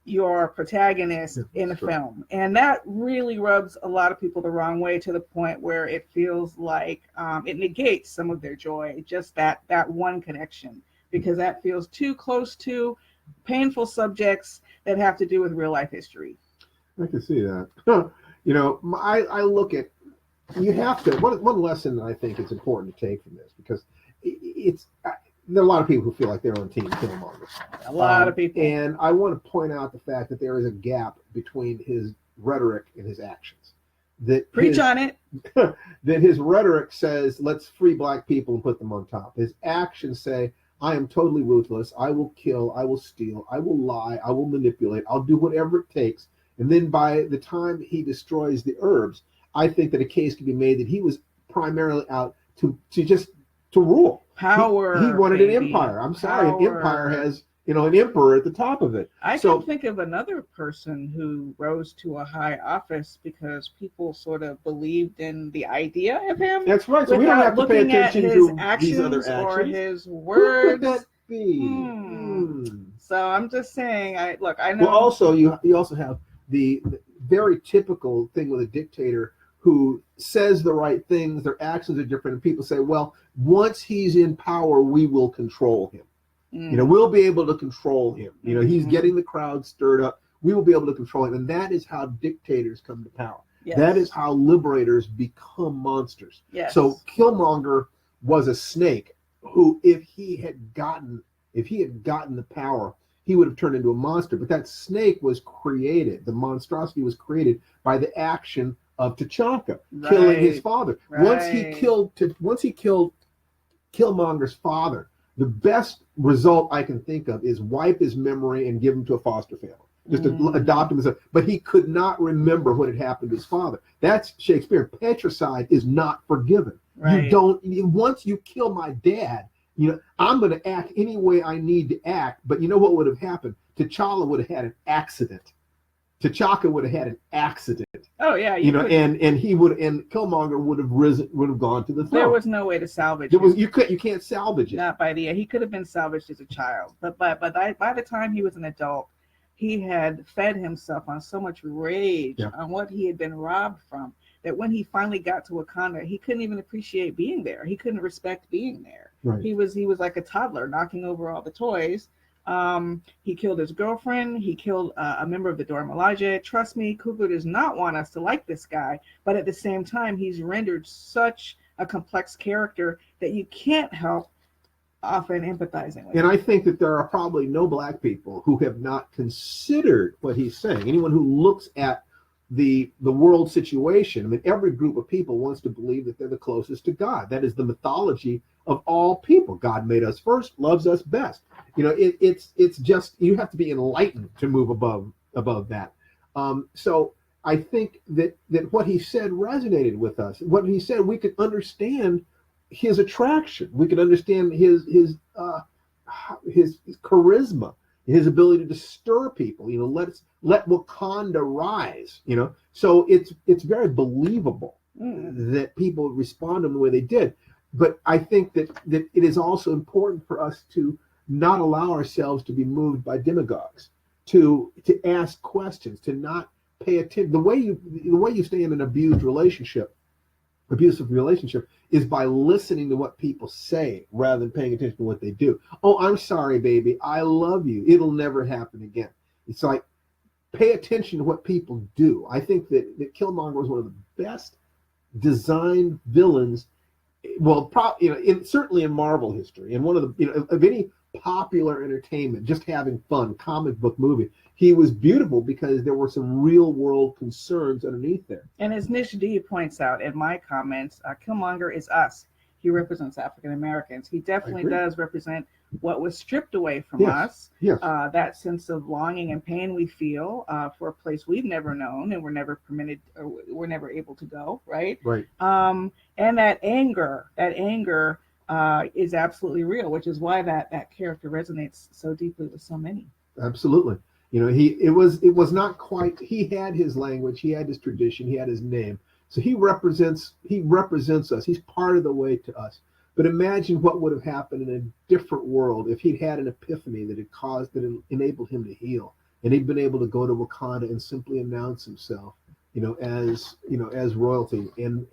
your protagonist in a film, and that really rubs a lot of people the wrong way, to the point where it feels like it negates some of their joy, just that one connection, because that feels too close to painful subjects that have to do with real life history. I can see that. I look at, you have to, one lesson that I think is important to take from this, because there are a lot of people who feel like they're on Team Killmonger. A lot of people. And I want to point out the fact that there is a gap between his rhetoric and his actions. Preach on it. That his rhetoric says, let's free black people and put them on top. His actions say, I am totally ruthless. I will kill. I will steal. I will lie. I will manipulate. I'll do whatever it takes. And then by the time he destroys the herbs, I think that a case can be made that he was primarily out to rule. Power. He wanted an empire. I'm sorry, an empire an emperor at the top of it. I So can think of another person who rose to a high office because people sort of believed in the idea of him that's right. So we don't without have to pay looking at attention his to these other actions or actions. his Who could that words. be? So I'm just saying, I Well, know. also you also have the very typical thing with a dictator who says the right things. Their actions are different, and people say, "Well, once he's in power, we will control him. We'll be able to control him. He's getting the crowd stirred up. We will be able to control him." And that is how dictators come to power. Yes. That is how liberators become monsters. Yes. So Killmonger was a snake who, if he had gotten the power, he would have turned into a monster. But that snake was created. The monstrosity was created by the action of T'Chaka killing his father. Right. Once he killed Killmonger's father, the best result I can think of is wipe his memory and give him to a foster family. Just to adopt him but he could not remember what had happened to his father. That's Shakespeare. Patricide is not forgiven. Right. Once you kill my dad, I'm going to act any way I need to act. But you know what would have happened? T'Challa would have had an accident. T'Chaka would have had an accident. Oh yeah, and Killmonger would have gone to the throne. There was no way to salvage You can't salvage it. Not by the end. He could have been salvaged as a child, but by the time he was an adult, he had fed himself on so much rage on what he had been robbed from that when he finally got to Wakanda, he couldn't even appreciate being there. He couldn't respect being there. Right. He was like a toddler knocking over all the toys. He killed his girlfriend. He killed a member of the Dora Milaje. Trust me, Coogler does not want us to like this guy, but at the same time, he's rendered such a complex character that you can't help often empathizing with. And I think that there are probably no black people who have not considered what he's saying. Anyone who looks at the world situation, I mean, every group of people wants to believe that they're the closest to God. That is the mythology of all people. God made us first, loves us best. It's just, you have to be enlightened to move above that. So I think that what he said resonated with us. What he said, we could understand his attraction. We could understand his charisma, his ability to stir people. Let Wakanda rise. So it's very believable that people respond in the way they did. But I think that it is also important for us to not allow ourselves to be moved by demagogues, to ask questions, to not pay attention. The way you stay in an abusive relationship is by listening to what people say rather than paying attention to what they do. Oh, I'm sorry, baby. I love you. It'll never happen again. It's like, pay attention to what people do. I think that Killmonger was one of the best designed villains. Well, certainly in Marvel history, and one of the of any popular entertainment, just having fun, comic book movie, he was beautiful because there were some real world concerns underneath there. And as Nish D points out in my comments, Killmonger is us. He represents African Americans. He definitely does represent what was stripped away from us. Yes. That sense of longing and pain we feel for a place we've never known and we're never permitted, or we're never able to go. Right. Right. And that anger is absolutely real, which is why that character resonates so deeply with so many. Absolutely. It was not quite. He had his language. He had his tradition. He had his name. So he represents us. He's part of the way to us. But imagine what would have happened in a different world if he'd had an epiphany that enabled him to heal, and he'd been able to go to Wakanda and simply announce himself, as royalty, and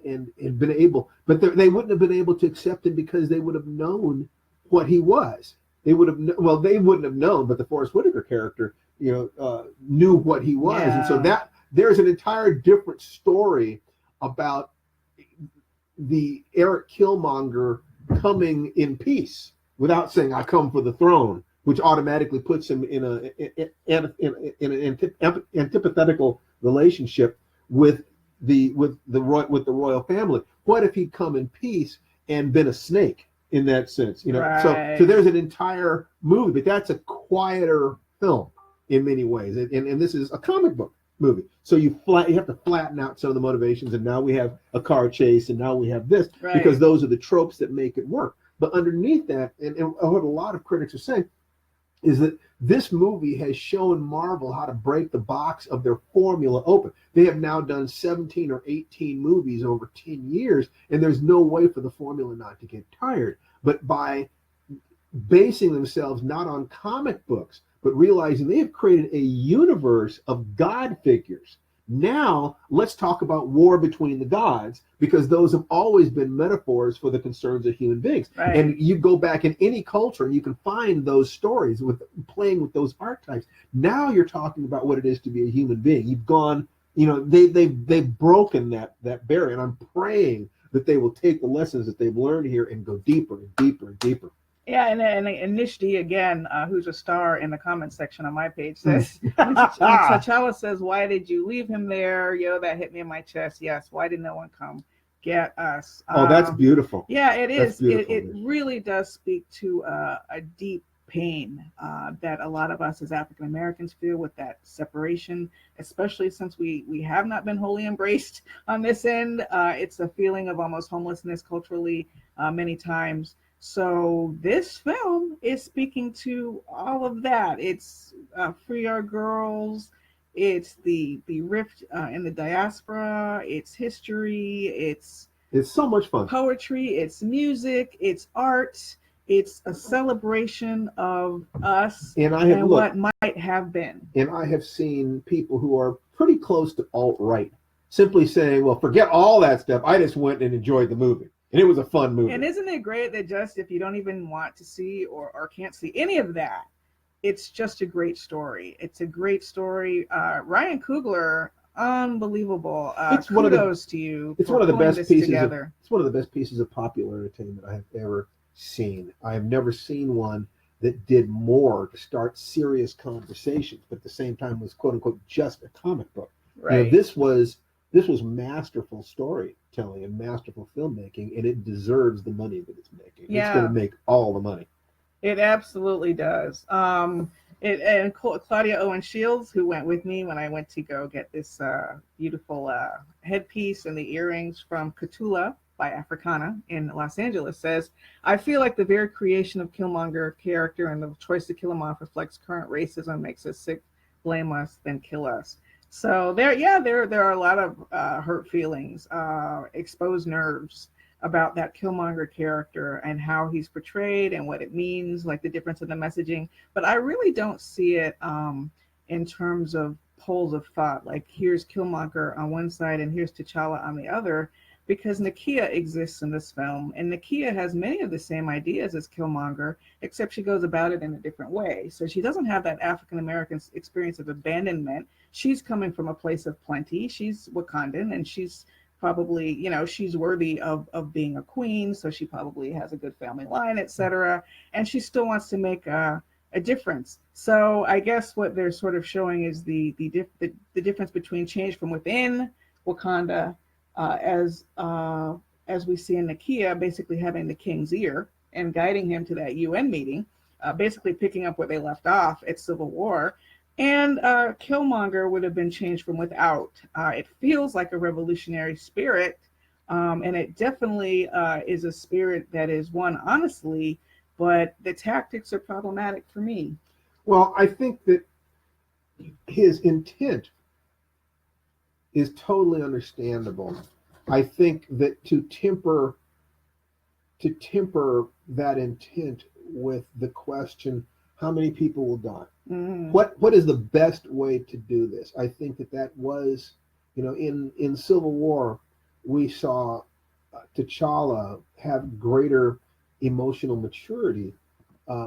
been able. But they wouldn't have been able to accept him because they would have known what he was. They wouldn't have known, but the Forrest Whitaker character, knew what he was, and so that there's an entire different story about the Eric Killmonger coming in peace without saying "I come for the throne," which automatically puts him in an antithetical relationship with the royal family. What if he'd come in peace and been a snake in that sense? Right. So there's an entire movie, but that's a quieter film in many ways, and this is a comic book movie. So you have to flatten out some of the motivations, and now we have a car chase, and now we have this, because those are the tropes that make it work. But underneath that, and what a lot of critics are saying, is that this movie has shown Marvel how to break the box of their formula open. They have now done 17 or 18 movies over 10 years, and there's no way for the formula not to get tired. But by basing themselves not on comic books, but realizing they have created a universe of God figures. Now, let's talk about war between the gods, because those have always been metaphors for the concerns of human beings. Right. And you go back in any culture and you can find those stories with playing with those archetypes. Now you're talking about what it is to be a human being. You've gone, they've broken that barrier. And I'm praying that they will take the lessons that they've learned here and go deeper and deeper and deeper. Yeah, and Nishdi again, who's a star in the comment section on my page, says, T'Challa says, "Why did you leave him there? That hit me in my chest. Yes, why did no one come get us?" Oh, that's beautiful. Yeah, it is. It really does speak to a deep pain that a lot of us as African Americans feel with that separation, especially since we have not been wholly embraced on this end. It's a feeling of almost homelessness culturally many times. So this film is speaking to all of that. It's Free Our Girls. It's the rift in the diaspora. It's history. It's so much fun. Poetry. It's music. It's art. It's a celebration of us and what might have been. And I have seen people who are pretty close to alt-right simply saying, well, forget all that stuff. I just went and enjoyed the movie. And it was a fun movie. And isn't it great that just if you don't even want to see or can't see any of that, it's just a great story. It's a great story. Ryan Coogler, unbelievable. Kudos to you. It's one of the best pieces. It's one of the best pieces of popular entertainment I have ever seen. I have never seen one that did more to start serious conversations, but at the same time was quote unquote just a comic book. Right. This was masterful storytelling and masterful filmmaking, and it deserves the money that it's making. Yeah. It's going to make all the money. It absolutely does. And Claudia Owen Shields, who went with me when I went to go get this beautiful headpiece and the earrings from Cthulhu by Africana in Los Angeles, says, "I feel like the very creation of Killmonger character and the choice to kill him off reflects current racism, makes us sick, blame us, then kill us." So there are a lot of hurt feelings, exposed nerves about that Killmonger character and how he's portrayed and what it means, like the difference in the messaging. But I really don't see it in terms of poles of thought, like here's Killmonger on one side and here's T'Challa on the other, because Nakia exists in this film, and Nakia has many of the same ideas as Killmonger, except she goes about it in a different way. So she doesn't have that African-American experience of abandonment. She's coming from a place of plenty. She's Wakandan, and she's probably, she's worthy of being a queen, so she probably has a good family line, etc. And she still wants to make a difference. So I guess what they're sort of showing is the difference between change from within Wakanda, as we see in Nakia, basically having the king's ear and guiding him to that UN meeting, basically picking up where they left off at Civil War. And Killmonger would have been changed from without. It feels like a revolutionary spirit, and it definitely is a spirit that is one honestly, but the tactics are problematic for me. Well, I think that his intent is totally understandable. I think that to temper that intent with the question, how many people will die? Mm-hmm. What is the best way to do this? I think that was, in Civil War, we saw T'Challa have greater emotional maturity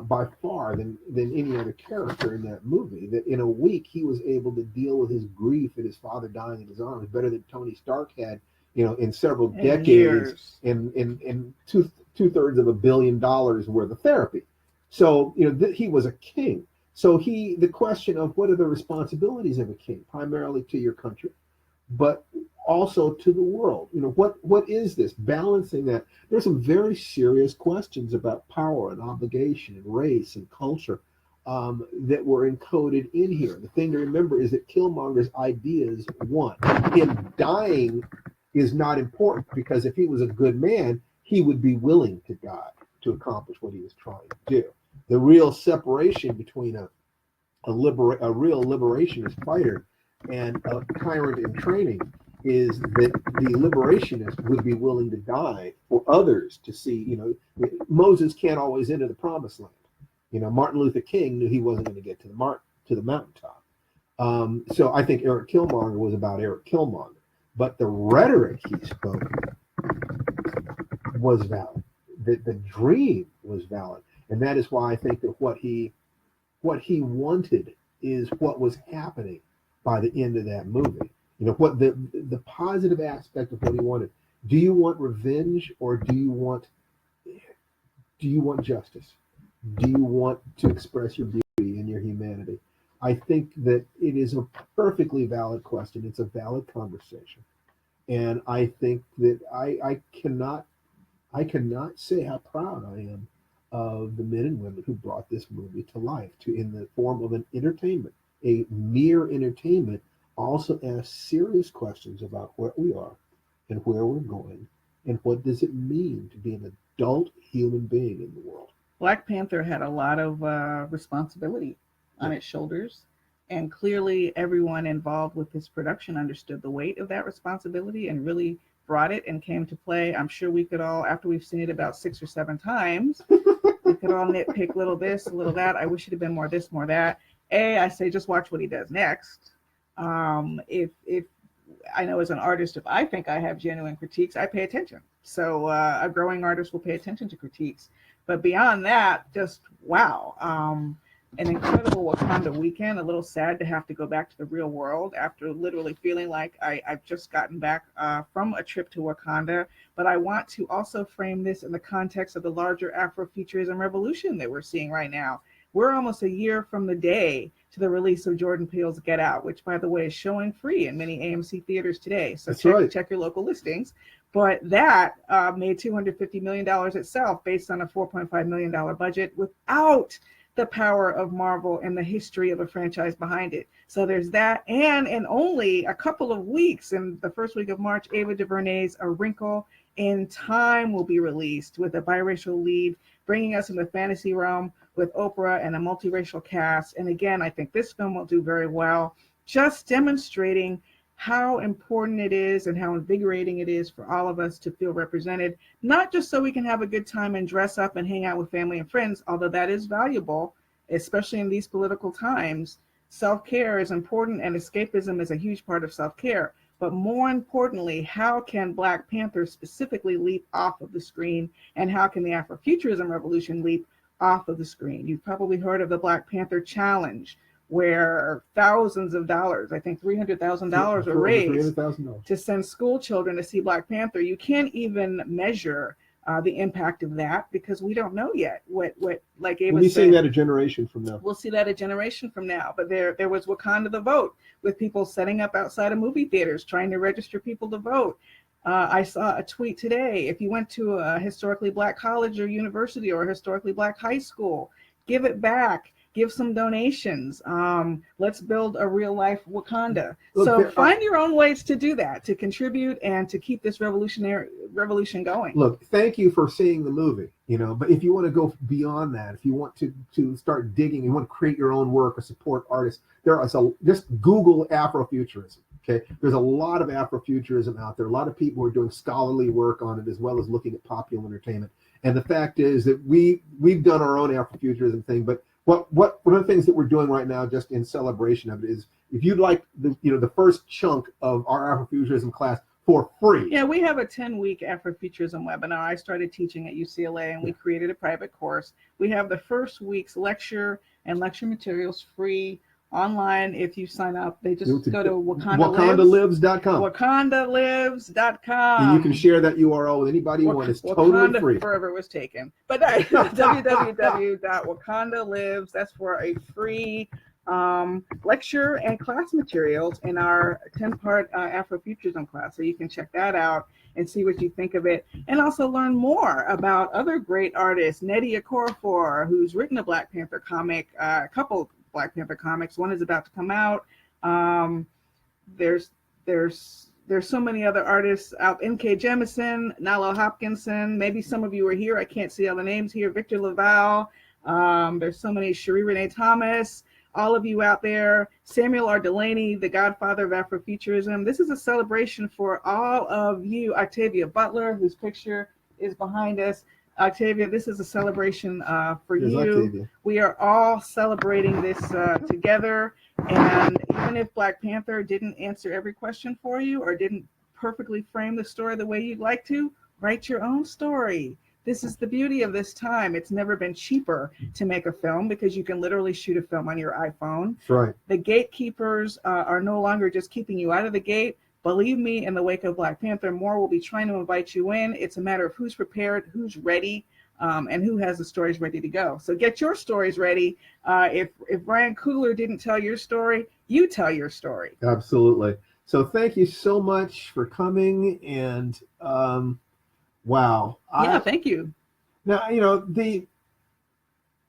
by far than any other character in that movie. That in a week he was able to deal with his grief at his father dying in his arms better than Tony Stark had, in several decades and two-thirds of $1 billion worth of therapy. So he was a king. So the question of what are the responsibilities of a king, primarily to your country, but also to the world. What is this? Balancing that. There's some very serious questions about power and obligation and race and culture that were encoded in here. The thing to remember is that Killmonger's ideas won. Him dying is not important, because if he was a good man, he would be willing to die to accomplish what he was trying to do. The real separation between a real liberationist fighter and a tyrant in training is that the liberationist would be willing to die for others to see. Moses can't always enter the promised land. Martin Luther King knew he wasn't going to get to the mountaintop. So I think Eric Killmonger was about Eric Killmonger, but the rhetoric he spoke was valid. The dream was valid, and that is why I think that what he wanted is what was happening by the end of that movie. What the positive aspect of what he wanted. Do you want revenge, or do you want justice? Do you want to express your beauty and your humanity? I think that it is a perfectly valid question. It's a valid conversation, and I think that I cannot say how proud I am of the men and women who brought this movie to life, in the form of an entertainment, a mere entertainment. Also ask serious questions about what we are and where we're going, and what does it mean to be an adult human being in the world. Black Panther had a lot of responsibility on its shoulders, and clearly everyone involved with this production understood the weight of that responsibility and really brought it and came to play. I'm sure we could all, after we've seen it about 6 or 7 times, we could all nitpick a little this, a little that. I wish it had been more this, more that. I say just watch what he does next. If I know as an artist, if I think I have genuine critiques, I pay attention. So a growing artist will pay attention to critiques. But beyond that, just wow. An incredible Wakanda weekend. A little sad to have to go back to the real world after literally feeling like I've just gotten back from a trip to Wakanda. But I want to also frame this in the context of the larger Afrofuturism revolution that we're seeing right now. We're almost a year from the day to the release of Jordan Peele's Get Out, which, by the way, is showing free in many AMC theaters today. So check your local listings. But that made $250 million itself based on a $4.5 million budget without the power of Marvel and the history of a franchise behind it. So there's that. And in only a couple of weeks, in the first week of March, Ava DuVernay's A Wrinkle in Time will be released with a biracial lead, bringing us in the fantasy realm with Oprah and a multiracial cast. And again, I think this film will do very well, just demonstrating how important it is and how invigorating it is for all of us to feel represented, not just so we can have a good time and dress up and hang out with family and friends, although that is valuable, especially in these political times. Self-care is important, and escapism is a huge part of self-care. But more importantly, how can Black Panther specifically leap off of the screen, and how can the Afrofuturism revolution leap off of the screen? You've probably heard of the Black Panther Challenge, where thousands of dollars, I think $300,000 were raised to send school children to see Black Panther. You can't even measure the impact of that because we don't know yet what like Ava said. We'll be seeing that a generation from now. We'll see that a generation from now. But there was Wakanda the Vote, with people setting up outside of movie theaters trying to register people to vote. I saw a tweet today. If you went to a historically Black college or university or a historically Black high school, give it back. Give some donations. Let's build a real life Wakanda. So find your own ways to do that, to contribute and to keep this revolution going. Look, thank you for seeing the movie. But if you want to go beyond that, if you want to start digging, you want to create your own work or support artists, just Google Afrofuturism. Okay, there's a lot of Afrofuturism out there. A lot of people who are doing scholarly work on it, as well as looking at popular entertainment. And the fact is that we've done our own Afrofuturism thing, but one of the things that we're doing right now, just in celebration of it, is if you'd like the first chunk of our Afrofuturism class for free. Yeah, we have a 10-week Afrofuturism webinar. I started teaching at UCLA, and we created a private course. We have the first week's lecture and lecture materials free online. If you sign up, they just go to WakandaLives.com. WakandaLives.com. And you can share that URL with anybody you want. It's totally free. Forever was taken. But www.wakandalives, that's for a free lecture and class materials in our 10-part Afrofuturism class. So you can check that out and see what you think of it, and also learn more about other great artists. Nnedi Okorafor, who's written a Black Panther comic, a couple Black Panther comics. One is about to come out. There's so many other artists out. N.K. Jemisin, Nalo Hopkinson. Maybe some of you are here. I can't see all the names here. Victor Laval. There's so many. Cherie Renee Thomas, all of you out there. Samuel R. Delaney, the godfather of Afrofuturism. This is a celebration for all of you. Octavia Butler, whose picture is behind us. Octavia, this is a celebration for Here's you. Octavia. We are all celebrating this together. And even if Black Panther didn't answer every question for you or didn't perfectly frame the story the way you'd like to, write your own story. This is the beauty of this time. It's never been cheaper to make a film because you can literally shoot a film on your iPhone. That's right. The gatekeepers are no longer just keeping you out of the gate. Believe me, in the wake of Black Panther, more will be trying to invite you in. It's a matter of who's prepared, who's ready, and who has the stories ready to go. So get your stories ready. If Brian Coogler didn't tell your story, you tell your story. Absolutely. So thank you so much for coming. And wow. Yeah, thank you. Now,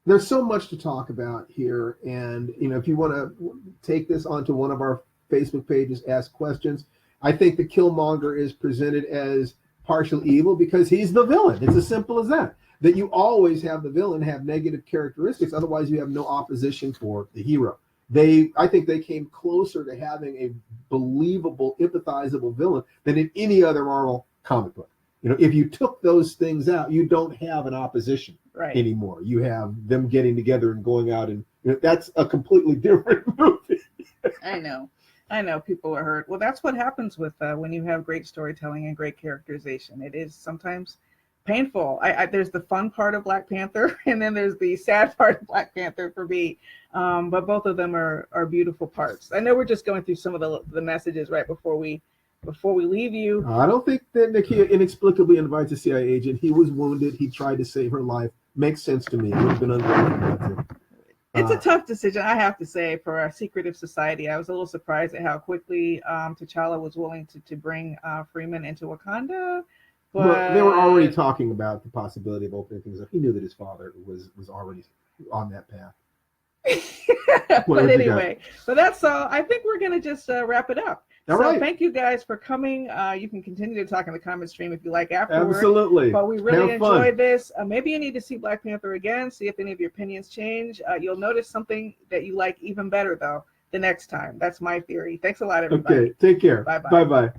there's so much to talk about here. And, if you want to take this onto one of our Facebook pages, ask questions. I think the Killmonger is presented as partial evil because he's the villain. It's as simple as that. That you always have the villain have negative characteristics. Otherwise, you have no opposition for the hero. I think they came closer to having a believable, empathizable villain than in any other Marvel comic book. If you took those things out, you don't have an opposition anymore. You have them getting together and going out, and that's a completely different movie. I know people are hurt. Well, that's what happens with when you have great storytelling and great characterization. It is sometimes painful. There's the fun part of Black Panther, and then there's the sad part of Black Panther for me. But both of them are beautiful parts. I know we're just going through some of the messages right before we leave you. I don't think that Nakia inexplicably invites a CIA agent. He was wounded. He tried to save her life. Makes sense to me. It would have been unwelcome. It's a tough decision, I have to say, for our secretive society. I was a little surprised at how quickly T'Challa was willing to bring Freeman into Wakanda. But well, they were already talking about the possibility of opening things up. He knew that his father was already on that path. But anyway, so that's all. I think we're going to just wrap it up. All right. Thank you guys for coming. You can continue to talk in the comment stream if you like afterwards. Absolutely. But we really enjoyed this. Maybe you need to see Black Panther again, see if any of your opinions change. You'll notice something that you like even better, though, the next time. That's my theory. Thanks a lot, everybody. Okay, take care. Bye-bye. Bye-bye.